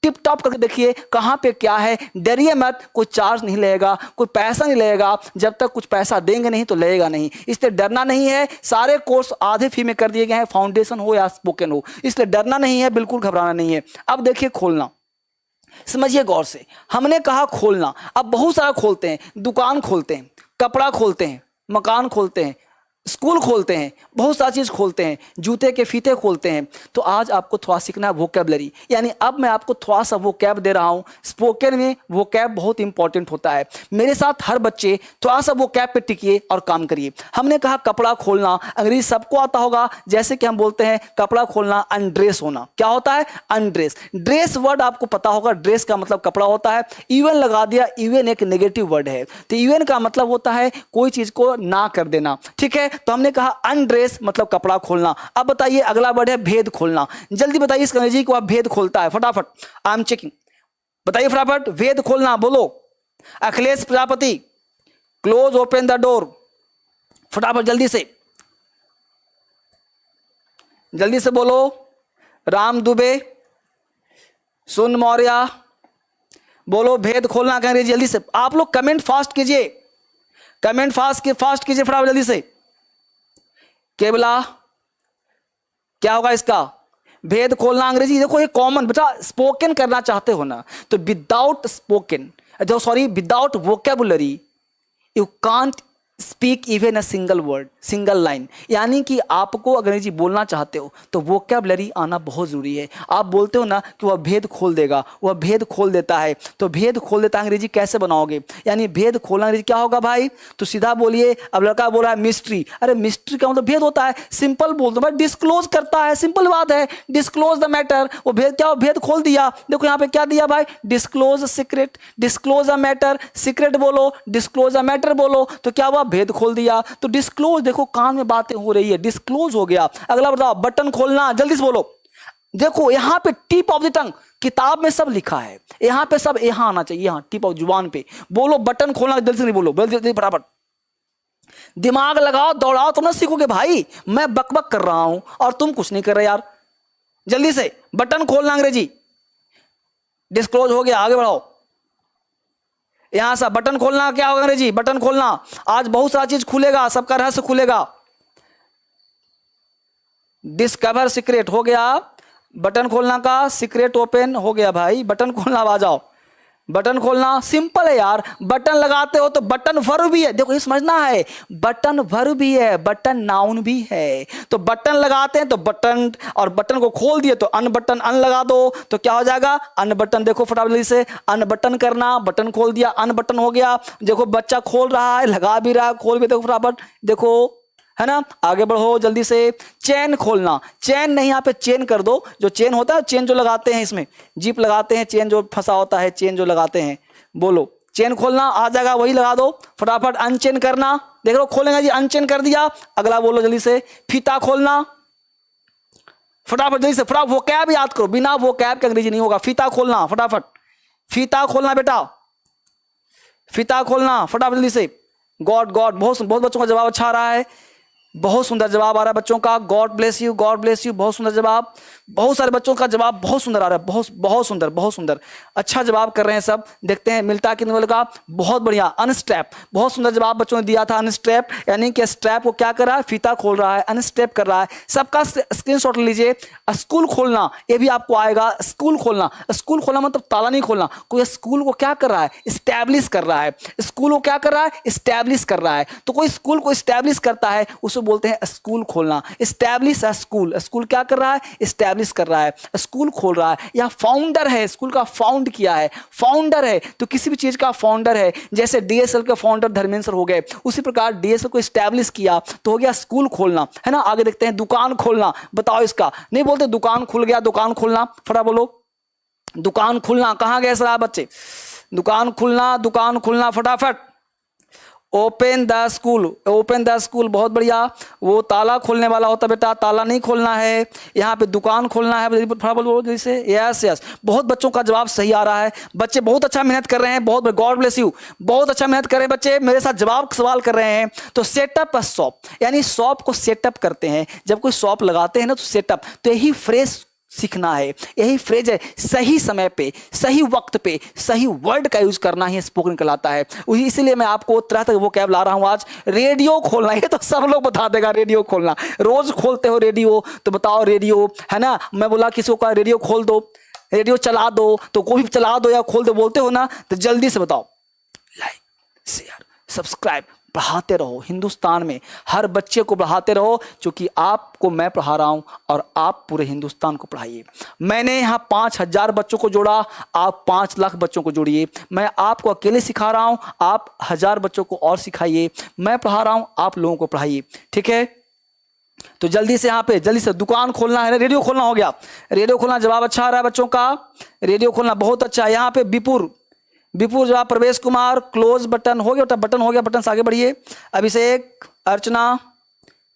टिप टॉप करके देखिए कहां पे क्या है। डरिए मत, कोई चार्ज नहीं लगेगा, कोई पैसा नहीं लगेगा, जब तक कुछ पैसा देंगे नहीं तो लगेगा नहीं, इसलिए डरना नहीं है। सारे कोर्स आधे फी में कर दिए गए हैं, फाउंडेशन हो या स्पोकन हो, इसलिए डरना नहीं है, बिल्कुल घबराना नहीं है। अब देखिए खोलना, समझिए गौर से, हमने कहा खोलना। अब बहुत सारा खोलते हैं, दुकान खोलते हैं, कपड़ा खोलते हैं, मकान खोलते हैं, स्कूल खोलते हैं, बहुत सारी चीज़ खोलते हैं, जूते के फीते खोलते हैं। तो आज आपको थोड़ा सीखना है वोकैबुलरी, यानी अब मैं आपको थोड़ा सा वोकैब दे रहा हूँ। स्पोकन में वोकैब बहुत इंपॉर्टेंट होता है। मेरे साथ हर बच्चे थोड़ा सा वोकैब पे टिकिए और काम करिए। हमने कहा कपड़ा खोलना, अंग्रेजी सबको आता होगा, जैसे कि हम बोलते हैं कपड़ा खोलना अनड्रेस होना। क्या होता है? अनड्रेस। ड्रेस वर्ड आपको पता होगा, ड्रेस का मतलब कपड़ा होता है। इवन लगा दिया, इवन एक नेगेटिव वर्ड है, तो इवन का मतलब होता है कोई चीज को ना कर देना, ठीक है। तो हमने कहा अनड्रेस मतलब कपड़ा खोलना। अब बताइए अगला वर्ड है भेद खोलना। जल्दी बताइए इस अंग्रेजी को, आप भेद खोलता है फटाफट, आई एम चेकिंग, बताइए फटाफट, भेद खोलना बोलो। Akhilesh Prajapati, close open the door, फटाफट जल्दी से, जल्दी से बोलो। राम दुबे, सुन मौर्य, बोलो भेद खोलना का अंग्रेजी जल्दी से। आप लोग कमेंट फास्ट कीजिए, कमेंट फास्ट कीजिए फटाफट जल्दी से। केवला, क्या होगा इसका? भेद खोलना अंग्रेजी। देखो ये कॉमन, बेटा स्पोकन करना चाहते हो ना, तो without spoken, sorry without vocabulary you can't speak even a single word, single line. यानी कि आपको अंग्रेजी बोलना चाहते हो तो वोकैबुलरी आना बहुत जरूरी है। आप बोलते हो ना कि वह भेद खोल देगा, वह भेद खोल देता है, तो भेद खोल देता है अंग्रेजी कैसे बनाओगे? यानी भेद खोलना अंग्रेजी क्या होगा भाई? तो सीधा बोलिए। अब लड़का बोल रहा है मिस्ट्री, अरे मिस्ट्री का मतलब भेद होता है, सिंपल बोल दो भाई, डिस्क्लोज करता है, सिंपल बात है, डिस्क्लोज द मैटर। वो भेद क्या, भेद खोल दिया। देखो यहाँ पे क्या दिया भाई, disclose secret, disclose a matter, secret बोलो, डिस्क्लोज अ मैटर बोलो, तो क्या हुआ? भेद खोल दिया। तो डिस्क्लोज, देखो कान में बातें हो रही है, डिस्क्लोज हो गया। अगला बताओ, बटन खोलना, जल्दी से बोलो। देखो यहां पे टिप ऑफ द टंग, किताब में सब लिखा है, यहां पे सब यहां आना चाहिए, यहां टिप ऑफ जुबान पे बोलो। बटन खोलना, जल्दी से नहीं बोलो, जल्दी फटाफट दिमाग लगाओ, दौड़ाओ, तुम ना सीखोगे भाई। मैं बकबक कर रहा हूं और तुम कुछ नहीं कर रहे यार। जल्दी से बटन खोलना अंग्रेजी, डिस्क्लोज हो गया, आगे बढ़ाओ। यहां से बटन खोलना क्या होगा अंग्रेजी? बटन खोलना। आज बहुत सारा चीज खुलेगा, सबका रहस्य खुलेगा। डिस्कवर सीक्रेट हो गया, बटन खोलना का सीक्रेट ओपन हो गया भाई। बटन खोलना, आ जाओ। बटन खोलना सिंपल है यार, बटन लगाते हो तो बटन वर्ब भी है, देखो ये समझना है, बटन वर्ब भी है, बटन नाउन भी है। तो बटन लगाते हैं तो बटन, और बटन को खोल दिए तो अनबटन, अन लगा दो तो क्या हो जाएगा? अनबटन। देखो फटाफट से अनबटन करना, बटन खोल दिया, अनबटन हो गया। देखो बच्चा खोल रहा है, लगा भी रहा है, खोल भी, देखो फटाफट, देखो है ना। आगे बढ़ो जल्दी से। चेन खोलना, चेन नहीं, यहाँ पे चेन कर दो, जो चेन होता है, चेन जो लगाते हैं इसमें, जीप लगाते हैं, चेन जो फंसा होता है, चेन जो लगाते हैं, बोलो चेन खोलना, आ जाएगा वही लगा दो फटाफट। अनचेन करना, देख लो खोलेगा जी, अनचेन कर दिया। अगला बोलो जल्दी से। फीता खोलना, फटाफट जल्दी से, फटाफट वोकैब याद करो, बिना वोकैब के अंग्रेजी नहीं होगा। फीता खोलना फटाफट, फीता खोलना बेटा, फीता खोलना फटाफट जल्दी से। गॉड गॉड, बहुत बच्चों का जवाब अच्छा आ रहा है, बहुत सुंदर जवाब आ रहा है बच्चों का। God bless you, God bless you, बहुत सुंदर जवाब। बहुत सारे बच्चों का जवाब बहुत सुंदर आ रहा है, बहुत सुंदर, बहुत सुंदर, अच्छा जवाब कर रहे हैं सब। देखते हैं मिलता कि नहीं मिलेगा। बहुत बढ़िया, अनस्ट्रैप, बहुत सुंदर जवाब बच्चों ने दिया था। अनस्ट्रैप यानी कि स्ट्रैप को क्या कर रहा है, फीता खोल रहा है, अनस्ट्रैप कर रहा है। सबका स्क्रीनशॉट लीजिए। स्कूल खोलना, ये भी आपको आएगा। स्कूल खोलना, स्कूल खोलना मतलब ताला नहीं खोलना। कोई स्कूल को क्या कर रहा है, इस्टेब्लिश कर रहा है। स्कूल को क्या कर रहा है, इस्टेब्लिश कर रहा है। तो कोई स्कूल को इस्टेब्लिश करता है उसे बोलते हैं स्कूल खोलना। इस्टेब्लिश है स्कूल, स्कूल क्या कर रहा है, इस्टेब्लिश कर रहा है, स्कूल खोल रहा है। या फाउंडर है, स्कूल का फाउंड किया है, फाउंडर है। तो किसी भी चीज का फाउंडर है, जैसे डीएसएल के फाउंडर धर्मेंद्र सर हो गए, उसी प्रकार डीएसएल को इस्टेब्लिश किया तो हो गया स्कूल खोलना, है ना। आगे देखते हैं दुकान खोलना, बताओ इसका। नहीं बोलते दुकान खुल गया, दुकान खोलना, फटा बोलो दुकान खुलना। कहां गए सर आप बच्चे, दुकान खुलना, दुकान खुलना फटाफट। Open the school, open the school, बहुत बढ़िया। वो ताला खोलने वाला होता बेटा, ताला नहीं खोलना है। यहाँ पे दुकान खोलना है, जैसे यस यस। बहुत बच्चों का जवाब सही आ रहा है, बच्चे बहुत अच्छा मेहनत कर रहे हैं, बहुत गॉड ब्लेस यू, बहुत अच्छा मेहनत कर रहे हैं बच्चे, मेरे साथ जवाब सवाल कर रहे हैं। तो सेटअप अ शॉप, यानी शॉप को सेटअप करते हैं। जब कोई शॉप लगाते हैं ना तो सेटअप, तो यही फ्रेज सीखना है, यही फ्रेज है। सही समय पे, सही वक्त पे, सही वर्ड का यूज करना ही स्पोकन कहलाता है। इसीलिए मैं आपको तरह तरह वो कैब ला रहा हूं आज। रेडियो खोलना, ये तो सब लोग बता देगा, रेडियो खोलना। रोज खोलते हो रेडियो, तो बताओ रेडियो, है ना। मैं बोला किसी को रेडियो खोल दो, रेडियो चला दो, तो कोई भी चला दो या खोल दो बोलते हो ना, तो जल्दी से बताओ लाइक, शेयर, सब्सक्राइब, पढ़ाते रहो। हिंदुस्तान में हर बच्चे को पढ़ाते रहो, क्योंकि आपको मैं पढ़ा रहा हूं और आप पूरे हिंदुस्तान को पढ़ाइए। मैंने यहाँ 5000 बच्चों को जोड़ा, आप 5 लाख बच्चों को जोड़िए। मैं आपको अकेले सिखा रहा हूं, आप 1000 बच्चों को और सिखाइए। मैं पढ़ा रहा हूं, आप लोगों को पढ़ाइए, ठीक है। तो जल्दी से यहाँ पे, जल्दी से दुकान खोलना है, रेडियो खोलना हो गया। रेडियो खोलना जवाब अच्छा आ रहा है बच्चों का, रेडियो खोलना बहुत अच्छा है। यहाँ पे विपुर, विपुर जवाब। प्रवेश कुमार, क्लोज बटन हो गया, बटन हो गया, बटन से आगे बढ़िए। अभिषेक, अर्चना,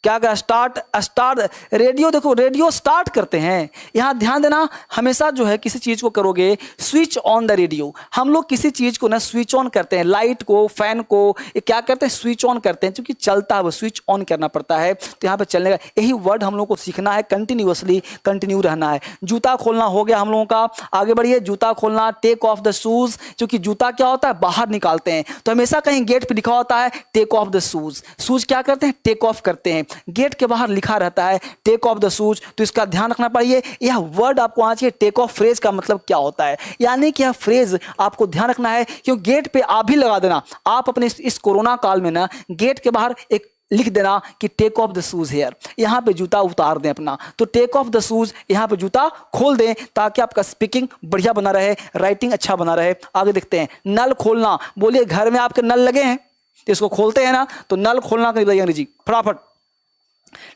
क्या क्या, स्टार्ट, स्टार्ट रेडियो। देखो रेडियो स्टार्ट करते हैं, यहाँ ध्यान देना। हमेशा जो है किसी चीज को करोगे, स्विच ऑन द रेडियो। हम लोग किसी चीज को ना स्विच ऑन करते हैं, लाइट को, फैन को, ये क्या करते हैं, स्विच ऑन करते हैं, क्योंकि चलता है वो, स्विच ऑन करना पड़ता है। तो यहाँ पे चलने का यही वर्ड हम लोग को सीखना है, कंटिन्यूअसली कंटिन्यू रहना है। जूता खोलना हो गया हम लोगों का, आगे बढ़िए। जूता खोलना, टेक ऑफ द शूज, क्योंकि जूता क्या होता है, बाहर निकालते हैं। तो हमेशा कहीं गेट पे लिखा होता है take off the shoes, shoes क्या करते हैं, टेक ऑफ करते हैं। गेट के बाहर लिखा रहता है टेक ऑफ द शूज, तो इसका ध्यान रखना पड़िए। यह वर्ड आपको आना चाहिए, टेक ऑफ फ्रेज का मतलब क्या होता है, यानी कि यह फ्रेज आपको ध्यान रखना है। क्यों गेट पे आप भी लगा देना, आप अपने इस कोरोना काल में ना गेट के बाहर एक लिख देना कि take off the shoes here, यहाँ पे जूता उतार दें अपना। तो टेक ऑफ द शूज, यहाँ पे जूता खोल दें, ताकि आपका स्पीकिंग बढ़िया बना रहे, राइटिंग अच्छा बना रहे। आगे देखते हैं, नल खोलना। बोलिए घर में आपके नल लगे हैं, इसको खोलते हैं ना, तो नल खोलना का अंग्रेजी फटाफट।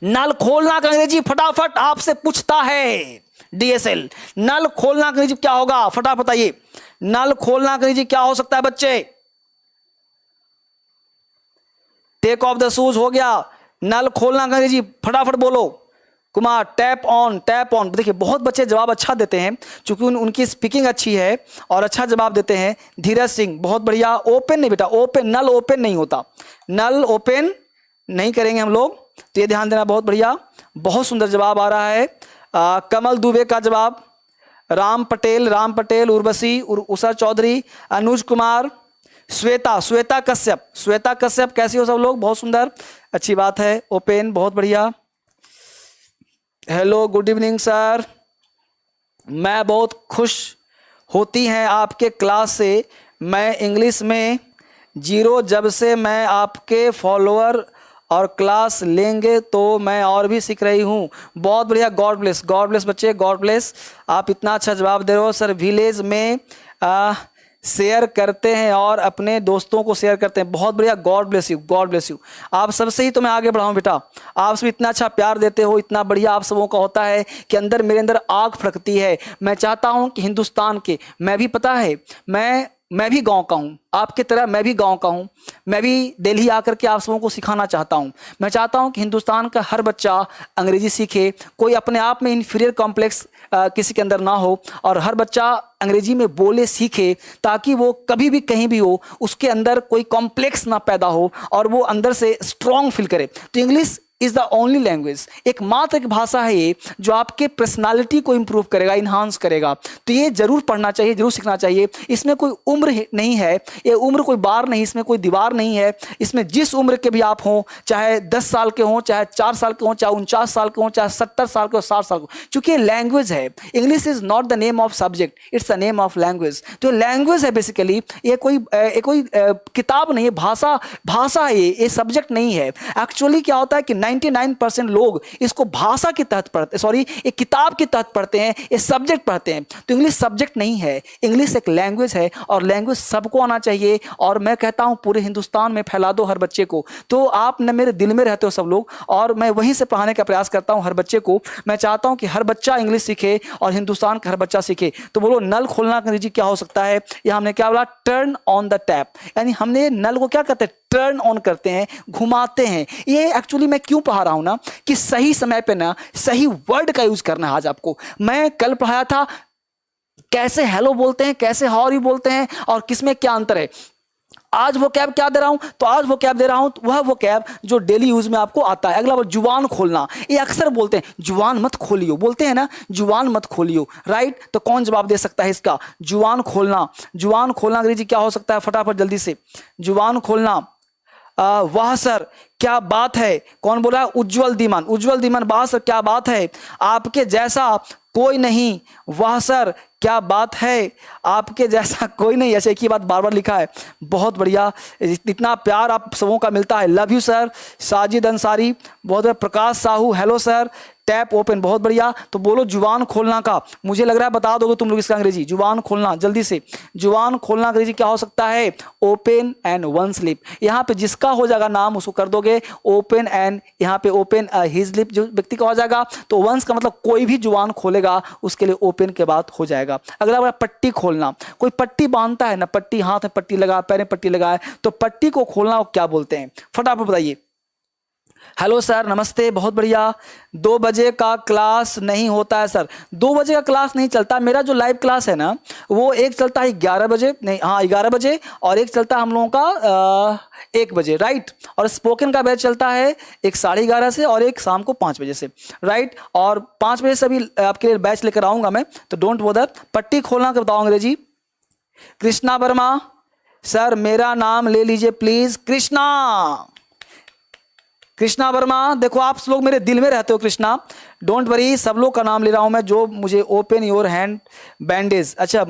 नल खोलना का अंग्रेजी फटाफट आपसे पूछता है डीएसएल। नल खोलना का अंग्रेजी क्या होगा, फटाफट बताइए। नल खोलना का अंग्रेजी क्या हो सकता है बच्चे। टेक ऑफ द शूज हो गया, नल खोलना का अंग्रेजी फटाफट बोलो। Kumar, tap on, tap on. देखिए बहुत बच्चे जवाब अच्छा देते हैं, क्योंकि उनकी स्पीकिंग अच्छी है और अच्छा जवाब देते हैं। धीरज सिंह, बहुत बढ़िया। ओपन नहीं बेटा, ओपन, नल ओपन नहीं होता, नल ओपन नहीं करेंगे हम लोग, तो ये ध्यान देना। बहुत बढ़िया, बहुत सुंदर जवाब आ रहा है। कमल दुबे का जवाब। राम पटेल, राम पटेल, उर्वशी, उषा चौधरी, अनुज कुमार, श्वेता, श्वेता कश्यप, श्वेता कश्यप, कैसी हो सब लोग, बहुत सुंदर, अच्छी बात है। ओपन, बहुत बढ़िया। हेलो, गुड इवनिंग सर, मैं बहुत खुश होती हैं आपके क्लास से। मैं इंग्लिश में 0, जब से मैं आपके फॉलोअर और क्लास लेंगे तो मैं और भी सीख रही हूँ। बहुत बढ़िया, गॉड ब्लेस, गॉड ब्लेस बच्चे, गॉड ब्लेस। आप इतना अच्छा जवाब दे रहे हो सर। विलेज में शेयर करते हैं और अपने दोस्तों को शेयर करते हैं। बहुत बढ़िया, God bless you, God bless you. आप सबसे ही तो मैं आगे बढ़ाऊँ बेटा, आप सब इतना अच्छा प्यार देते हो, इतना बढ़िया आप सबों का होता है कि अंदर मेरे अंदर आग फड़कती है। मैं चाहता हूँ कि हिंदुस्तान के, मैं भी पता है, मैं भी गांव का हूँ, आपकी तरह मैं भी गांव का हूँ। मैं भी दिल्ली आकर के आप सबों को सिखाना चाहता हूँ। मैं चाहता हूँ कि हिंदुस्तान का हर बच्चा अंग्रेजी सीखे। कोई अपने आप में इन्फीरियर कॉम्प्लेक्स किसी के अंदर ना हो, और हर बच्चा अंग्रेजी में बोले सीखे, ताकि वो कभी भी कहीं भी हो उसके अंदर कोई कॉम्प्लेक्स ना पैदा हो और वो अंदर से स्ट्रांग फील करे। तो English is the only language, एकमात्र एक भाषा है ये जो आपके पर्सनालिटी को इंप्रूव करेगा, इन्हांस करेगा। तो ये जरूर पढ़ना चाहिए, जरूर सीखना चाहिए। इसमें कोई उम्र नहीं है, ये उम्र कोई बार नहीं, इसमें कोई दीवार नहीं है। इसमें जिस उम्र के भी आप हों, चाहे 10 साल के हों, चाहे 4 साल के हों, चाहे 49 साल के हों, चाहे 70 साल के हो, 60 साल के, चूंकि ये लैंग्वेज है। English is not the name of subject, it's the name of language. तो लैंग्वेज है बेसिकली, ये कोई किताब नहीं है, भाषा है, ये सब्जेक्ट नहीं है। एक्चुअली क्या होता है कि 99% लोग इसको भाषा के तहत पढ़ते, सॉरी, एक किताब के तहत पढ़ते हैं, ये सब्जेक्ट पढ़ते हैं। तो इंग्लिश सब्जेक्ट नहीं है, इंग्लिश एक लैंग्वेज है, और लैंग्वेज सबको आना चाहिए। और मैं कहता हूं पूरे हिंदुस्तान में फैला दो हर बच्चे को। तो आप न मेरे दिल में रहते हो सब लोग, और मैं वहीं से पढ़ाने का प्रयास करता हूं हर बच्चे को। मैं चाहता हूं कि हर बच्चा इंग्लिश सीखे और हिंदुस्तान का हर बच्चा सीखे। तो बोलो नल खोलना अंग्रेजी क्या हो सकता है? यह हमने क्या बोला? टर्न ऑन द टैप, यानी हमने नल को क्या कहते हैं? टर्न ऑन करते हैं, घुमाते हैं। ये एक्चुअली मैं क्यों पढ़ा रहा हूं ना, कि सही समय पे ना सही वर्ड का यूज करना है। आज आपको मैं कल पढ़ाया था कैसे हेलो बोलते हैं, कैसे हाउ आर यू बोलते हैं, और किसमें क्या अंतर है। आज वो कैब क्या दे रहा हूं? तो आज वो कैब दे रहा हूं वह वो कैब जो डेली यूज में आपको आता है। अगला जुबान खोलना, ये अक्सर बोलते हैं जुबान मत खोलियो, बोलते हैं ना जुबान मत खोलियो, राइट। तो कौन जवाब दे सकता है इसका? जुबान खोलना। जुबान खोलना अंग्रेजी क्या हो सकता है? फटाफट जल्दी से, जुबान खोलना। वाह सर क्या बात है, कौन बोला? उज्जवल दीमान। उज्जवल दीमान, वाह सर क्या बात है, आपके जैसा कोई नहीं। वाह सर क्या बात है, आपके जैसा कोई नहीं। ऐसे एक ही बात बार बार लिखा है, बहुत बढ़िया, इतना प्यार आप सबों का मिलता है। Love you sir. Sajid Ansari बहुत बढ़िया। Prakash Sahu hello sir. Tap open बहुत बढ़िया। तो बोलो जुबान खोलना का, मुझे लग रहा है बता दोगे तुम लोग इसका अंग्रेजी। जुबान खोलना जल्दी से, जुबान खोलना अंग्रेजी क्या हो सकता है? Open and one slip. यहाँ पे जिसका हो जाएगा नाम उसको कर दोगे ओपन एंड, यहाँ पे ओपन हिज लिप जो व्यक्ति का हो जाएगा। तो वंस का मतलब कोई भी जुबान खोलेगा उसके लिए ओपन के बाद हो जाएगा। अगला बड़ा पट्टी खोलना, कोई पट्टी बांधता है ना, पट्टी हाथ में पट्टी लगा, पैर में पट्टी लगा है, तो पट्टी को खोलना वो क्या बोलते हैं? फटाफट बताइए। हेलो सर नमस्ते, बहुत बढ़िया। 2 बजे का क्लास नहीं होता है सर? 2 बजे का क्लास नहीं चलता। मेरा जो लाइव क्लास है ना, वो एक चलता है 11 बजे, नहीं हाँ 11 बजे, और एक चलता है हम लोगों का 1 बजे, राइट। और स्पोकन का बैच चलता है एक 11:30 से और एक शाम को 5 बजे से, राइट। और 5 बजे से भी आपके लिए बैच लेकर आऊँगा मैं, तो डोंट बॉदर। पट्टी खोलना का बताओ अंग्रेजी। कृष्णा वर्मा सर मेरा नाम ले लीजिए प्लीज। कृष्णा वर्मा, देखो आप लोग मेरे दिल में रहते हो कृष्णा, डोंट वरी, सब लोग का नाम ले रहा हूं मैं जो मुझे ओपन योर हैंड बैंडेज। अच्छा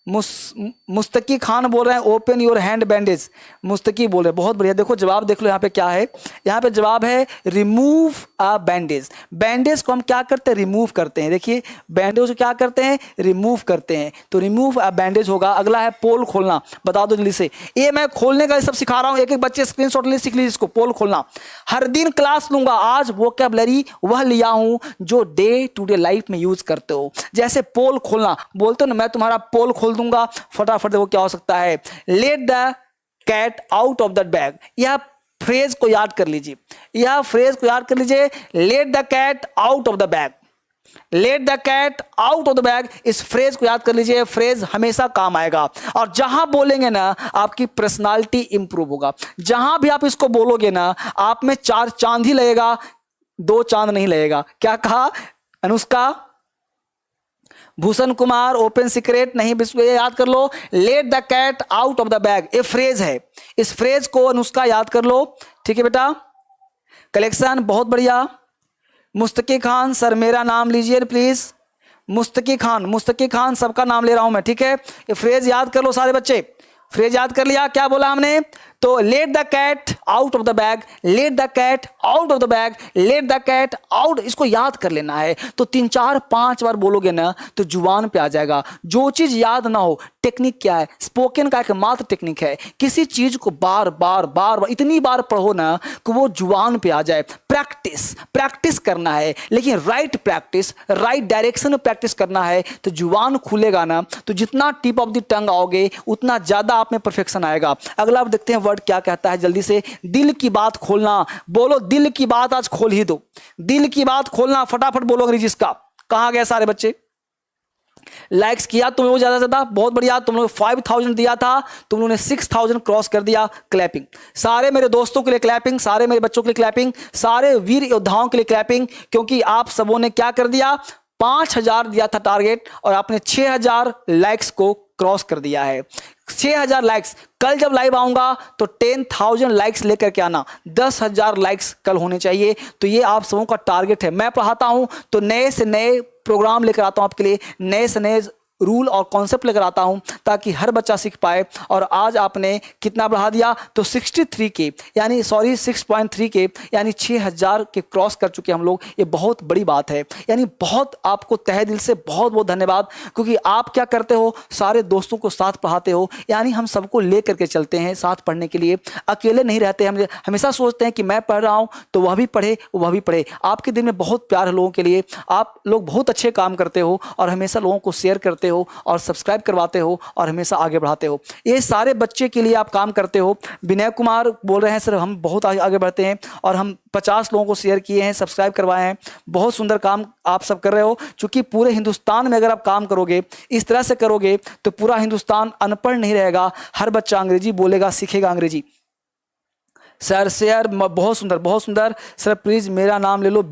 मुस्तकी खान बोल रहे हैं ओपन योर हैंड बैंडेज, मुस्तकी बोल रहे हैं, बहुत बढ़िया। देखो जवाब देख लो यहाँ पे क्या है, यहाँ पे जवाब है रिमूव अ बैंडेज। बैंडेज को हम क्या करते हैं? रिमूव करते हैं। देखिए बैंडेज को क्या करते हैं? रिमूव करते हैं। तो रिमूव अ बैंडेज होगा। अगला है पोल खोलना, बता दो जल्दी से। ये मैं खोलने का सब सिखा रहा हूँ, एक एक बच्चे स्क्रीनशॉट ले सीख लीजिए इसको। पोल खोलना हर दिन क्लास लूंगा, आज वोकैबुलरी वह लिया हूं जो डे टू डे लाइफ में यूज करते हो। जैसे पोल खोलना बोलते हो ना, मैं तुम्हारा पोल खोल दूंगा, फटाफट देखो क्या हो सकता है। Let the cat out of the bag, यह फ्रेज को याद कर लीजिए, यह फ्रेज को याद कर लीजिए। Let the cat out of the bag, let the cat out of the bag, इस फ्रेज को याद कर लीजिए। फ्रेज हमेशा काम आएगा, और जहां बोलेंगे ना आपकी पर्सनालिटी इंप्रूव होगा। जहां भी आप इसको बोलोगे ना, आप में 4 चांद ही लगेगा, 2 चांद नहीं लगेगा। क्या कहा अनुष्का? भूषण कुमार ओपन सीक्रेट नहीं, ये याद कर लो। Let the cat out of the bag, ये फ्रेज है, इस फ्रेज को अनुष्का याद कर लो, ठीक है बेटा। कलेक्शन बहुत बढ़िया। मुस्तकी खान सर मेरा नाम लीजिए प्लीज। मुस्तकी खान सबका नाम ले रहा हूं मैं, ठीक है। ये फ्रेज याद कर लो सारे बच्चे, फ्रेज याद कर लिया? क्या बोला हमने? तो let the cat out of the bag, let the cat out of the bag, let the cat out, इसको याद कर लेना है। तो 3 4 5 बार बोलोगे ना तो जुबान पे आ जाएगा। जो चीज याद ना हो, टेक्निक क्या है? स्पोकन का एक मात्र टेक्निक है, किसी चीज को बार बार इतनी बार पढ़ो ना कि वो जुबान पे आ जाए। प्रैक्टिस करना है, लेकिन राइट प्रैक्टिस, राइट डायरेक्शन में प्रैक्टिस करना है। तो जुबान खुलेगा ना, तो जितना टिप ऑफ द टंग आओगे उतना ज्यादा आप में परफेक्शन आएगा। अगला आप देखते हैं वर्ड क्या कहता है जल्दी से। दिल की बात खोलना, बोलो दिल की बात आज खोल ही दो। दिल की बात खोलना, फटाफट बोलो अंग्रेजी इसका। कहां गए सारे बच्चे? लाइक्स किया तुम लोग ज़्यादा से ज़्यादा, बहुत बढ़िया। तुम लोग 5000 दिया था, तुम लोगों ने 6000 क्रॉस कर दिया। क्लैपिंग सारे मेरे दोस्तों के लिए, क्लैपिंग सारे मेरे बच्चों के लिए, क्लैपिंग सारे वीर योद्धाओं के लिए, क्लैपिंग, क्योंकि आप सबों ने क्या कर दिया, 5000 दिया था टारगेट और आपने 6000 लाइक्स को क्रॉस कर दिया है। 6000 लाइक्स। कल जब लाइव आऊंगा तो 10,000 लाइक्स लेकर के आना, 10,000 लाइक्स कल होने चाहिए। तो ये आप सबों का टारगेट है। मैं पढ़ाता हूं तो नए से नए प्रोग्राम लेकर आता हूं आपके लिए, नए से नए रूल और कॉन्सेप्ट लेकर आता हूं ताकि हर बच्चा सीख पाए। और आज आपने कितना बढ़ा दिया, तो 63 के यानी 6.3 के यानी 6000 के क्रॉस कर चुके हम लोग। ये बहुत बड़ी बात है, यानी बहुत आपको तहे दिल से बहुत बहुत धन्यवाद, क्योंकि आप क्या करते हो, सारे दोस्तों को साथ पढ़ाते हो, यानी हम सबको ले करके चलते हैं साथ पढ़ने के लिए, अकेले नहीं रहते। हम हमेशा सोचते हैं कि मैं पढ़ रहा हूँ तो वह भी पढ़े, वह भी पढ़े। आपके दिल में बहुत प्यार है लोगों के लिए, आप लोग बहुत अच्छे काम करते हो और हमेशा लोगों को शेयर करते हो और सब्सक्राइब करवाते हो और हमेशा आगे बढ़ाते हो। ये सारे बच्चे के लिए आप काम करते हो। विनय कुमार बोल रहे हैं सर हम बहुत आगे बढ़ते हैं और हम 50 लोगों को शेयर किए हैं, सब्सक्राइब करवाए हैं। बहुत सुंदर काम आप सब कर रहे हो, क्योंकि पूरे हिंदुस्तान में अगर आप काम करोगे, इस तरह से करोगे तो पूरा हिंदुस्तान अनपढ़ नहीं रहेगा। हर बच्चा अंग्रेजी बोलेगा, सीखेगा अंग्रेजी। सर शेयर बहुत सुंदर, बहुत सुंदर। सर प्लीज मेरा नाम ले लो,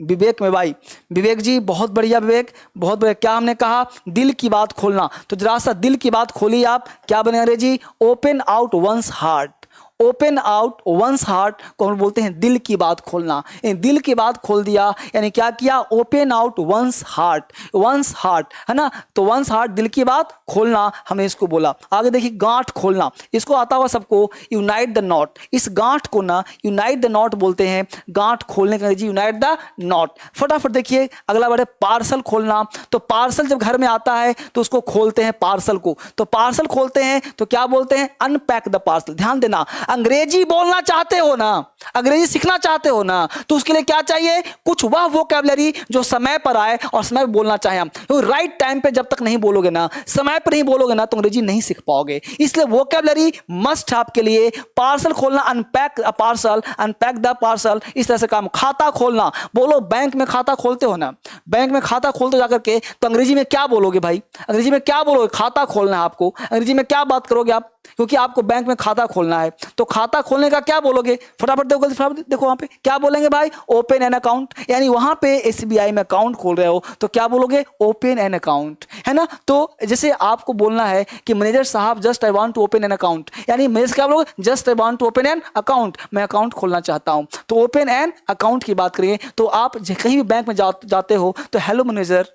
विवेक में भाई, विवेक जी बहुत बढ़िया। विवेक बहुत बढ़िया। क्या हमने कहा, दिल की बात खोलना, तो जरा सा दिल की बात खोलिए आप। क्या बने अंग्रेजी, open out once heart. Open out once heart को हम बोलते हैं दिल की बात खोलना। दिल की बात खोल दिया यानी क्या किया, open out once heart, once heart है ना। तो वंस हार्ट दिल की बात खोलना, हमने इसको बोला। आगे देखिए, गांठ खोलना, इसको आता हुआ सबको, यूनाइट द नॉट। इस गांठ को ना यूनाइट द नॉट बोलते हैं। गांठ खोलने का अंग्रेजी यूनाइट द नॉट। फटाफट देखिए अगला वर्ड है पार्सल खोलना। तो पार्सल जब घर में आता है तो उसको खोलते हैं, पार्सल को। तो पार्सल खोलते हैं तो क्या बोलते हैं, अनपैक द पार्सल। ध्यान देना, अंग्रेजी बोलना चाहते हो ना, अंग्रेजी सीखना चाहते हो ना, तो उसके लिए क्या चाहिए, कुछ वह वोकैबुलरी जो समय पर आए और समय पर बोलना चाहे हम। राइट टाइम पे जब तक नहीं बोलोगे ना, समय पर नहीं बोलोगे ना, तो अंग्रेजी नहीं सीख पाओगे। इसलिए वोकैबुलरी मस्ट आपके लिए। पार्सल खोलना, unpack a parcel, unpack the parcel, इस तरह से काम। खाता खोलना, बोलो बैंक में खाता खोलते हो ना, बैंक में खाता खोलते हो जाकर के, तो अंग्रेजी में क्या बोलोगे भाई, अंग्रेजी में क्या बोलोगे, खाता खोलना है आपको, अंग्रेजी में क्या बात करोगे आप, क्योंकि आपको बैंक में खाता खोलना है। तो खाता खोलने का क्या बोलोगे, फटाफट देखो, फटाफट देखो वहां पे क्या बोलेंगे भाई, ओपन एन अकाउंट। यानी वहां पे एसबीआई में अकाउंट खोल रहे हो तो क्या बोलोगे, ओपन एन अकाउंट, है ना। तो जैसे आपको बोलना है कि मैनेजर साहब just I want to open an account, यानी मैनेजर क्या बोलोगे, just I want to open an account, मैं अकाउंट खोलना चाहता हूं। तो ओपन एन अकाउंट की बात करिए। तो आप कहीं भी बैंक में जाते हो तो hello manager,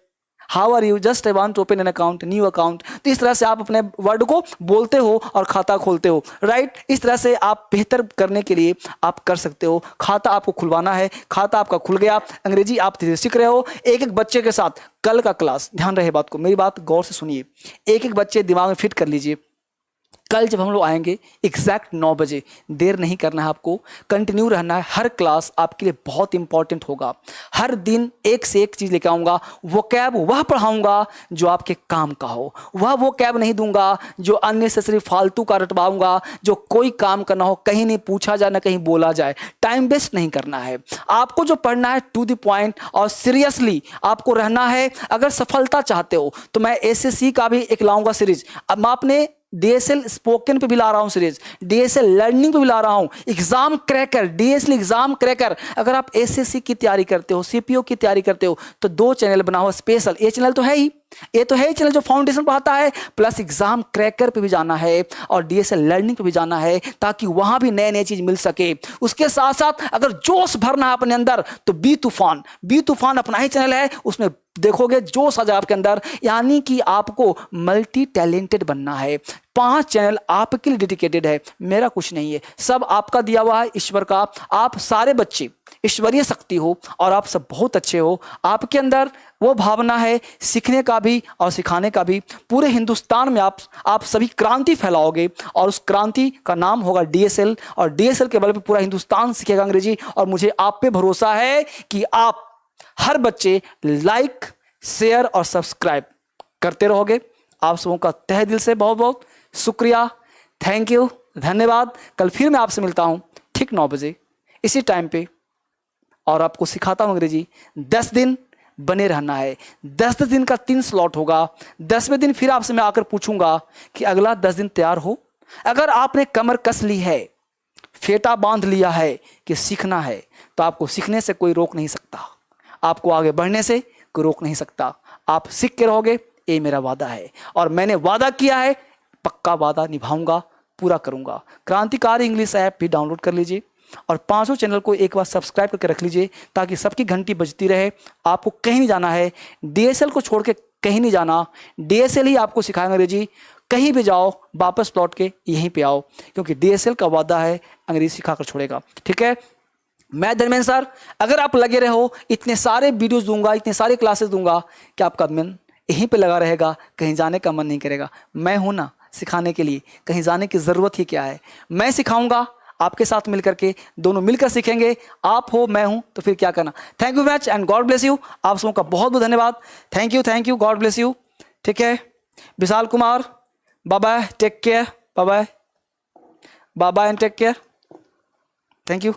how are you, just I want to open an account, new account. तो इस तरह से आप अपने वर्ड को बोलते हो और खाता खोलते हो, राइट। इस तरह से आप बेहतर करने के लिए आप कर सकते हो। खाता आपको खुलवाना है, खाता आपका खुल गया, अंग्रेजी आप धीरे सीख रहे हो। एक एक बच्चे के साथ कल का क्लास, ध्यान रहे बात को, मेरी बात गौर से सुनिए, एक एक बच्चे दिमाग में फिट कर लीजिए। कल जब हम लोग आएंगे एग्जैक्ट 9 बजे, देर नहीं करना है आपको, कंटिन्यू रहना है। हर क्लास आपके लिए बहुत इंपॉर्टेंट होगा। हर दिन एक से एक चीज लेकर आऊंगा, वो कैब वह पढ़ाऊंगा जो आपके काम का हो, वह वो कैब नहीं दूंगा जो अननेसेसरी फालतू का रटवाऊंगा, जो कोई काम का ना हो, कहीं नहीं पूछा जाए ना कहीं बोला जाए। टाइम वेस्ट नहीं करना है आपको, जो पढ़ना है टू द पॉइंट और सीरियसली आपको रहना है। अगर सफलता चाहते हो तो मैं एसएससी का भी एक लाऊंगा सीरीज। अब आपने डीएसएल स्पोकन पे भी ला रहा हूं सीरीज, डीएसएल लर्निंग पे भी ला रहा हूं, exam cracker, DSL exam cracker. अगर आप एसएससी की तैयारी करते हो, सीपीओ की तैयारी करते हो, तो 2 चैनल बनाओ स्पेशल। ये चैनल तो है ही, ये तो है ही चैनल जो फाउंडेशन पढ़ाता है, प्लस एग्जाम क्रैकर पे भी जाना है और डीएसएल लर्निंग पे भी जाना है, ताकि वहां भी नए नए चीज मिल सके। उसके साथ साथ अगर जोश भरना है अपने अंदर तो बी तूफान अपना ही चैनल है, उसमें देखोगे जोश आ जाए आपके अंदर। यानी कि आपको मल्टी टैलेंटेड बनना है। 5 चैनल आपके लिए डेडिकेटेड है, मेरा कुछ नहीं है, सब आपका दिया हुआ है, ईश्वर का। आप सारे बच्चे ईश्वरीय शक्ति हो और आप सब बहुत अच्छे हो। आपके अंदर वो भावना है सीखने का भी और सिखाने का भी। पूरे हिंदुस्तान में आप सभी क्रांति फैलाओगे और उस क्रांति का नाम होगा डीएसएल, और डीएसएल के बल पे पूरा हिंदुस्तान सीखेगा अंग्रेजी। और मुझे आप पे भरोसा है कि आप हर बच्चे लाइक, शेयर और सब्सक्राइब करते रहोगे। आप सबों का तहे दिल से बहुत बहुत शुक्रिया, थैंक यू, धन्यवाद। कल फिर मैं आपसे मिलता हूं ठीक 9 बजे इसी टाइम पे, और आपको सिखाता हूं अंग्रेजी 10 दिन बने रहना है। 10 दिन का 3 स्लॉट होगा। 10वें दिन फिर आपसे मैं आकर पूछूंगा कि अगला 10 दिन तैयार हो। अगर आपने कमर कस ली है, फेटा बांध लिया है कि सीखना है, तो आपको सीखने से कोई रोक नहीं सकता, आपको आगे बढ़ने से कोई रोक नहीं सकता। आप सीख के रहोगे, ये मेरा वादा है। और मैंने वादा किया है, पक्का वादा निभाऊंगा, पूरा करूंगा। क्रांतिकारी इंग्लिश ऐप भी डाउनलोड कर लीजिए और 5 चैनल को एक बार सब्सक्राइब करके रख लीजिए, ताकि सबकी घंटी बजती रहे। आपको कहीं नहीं जाना है, डीएसएल को छोड़ के कहीं नहीं जाना। डीएसएल ही आपको सिखाएंगे अंग्रेजी। कहीं भी जाओ, वापस लौट के यहीं पे आओ, क्योंकि डीएसएल का वादा है अंग्रेजी सिखाकर छोड़ेगा। ठीक है, मैं धर्मेंद्र सर, अगर आप लगे रहो, इतने सारे वीडियोस दूंगा, इतने सारे क्लासेस दूंगा कि आपका मन यहीं पे लगा रहेगा, कहीं जाने का मन नहीं करेगा। मैं हूं ना सिखाने के लिए, कहीं जाने की ज़रूरत ही क्या है। मैं सिखाऊंगा, आपके साथ मिलकर के दोनों मिलकर सीखेंगे। आप हो, मैं हूं, तो फिर क्या करना। Thank you much and God bless you. आप सबों का बहुत बहुत धन्यवाद। Thank you, God bless you. ठीक है, Vishal Kumar, bye bye, take care, bye bye, bye bye and take care. Thank you.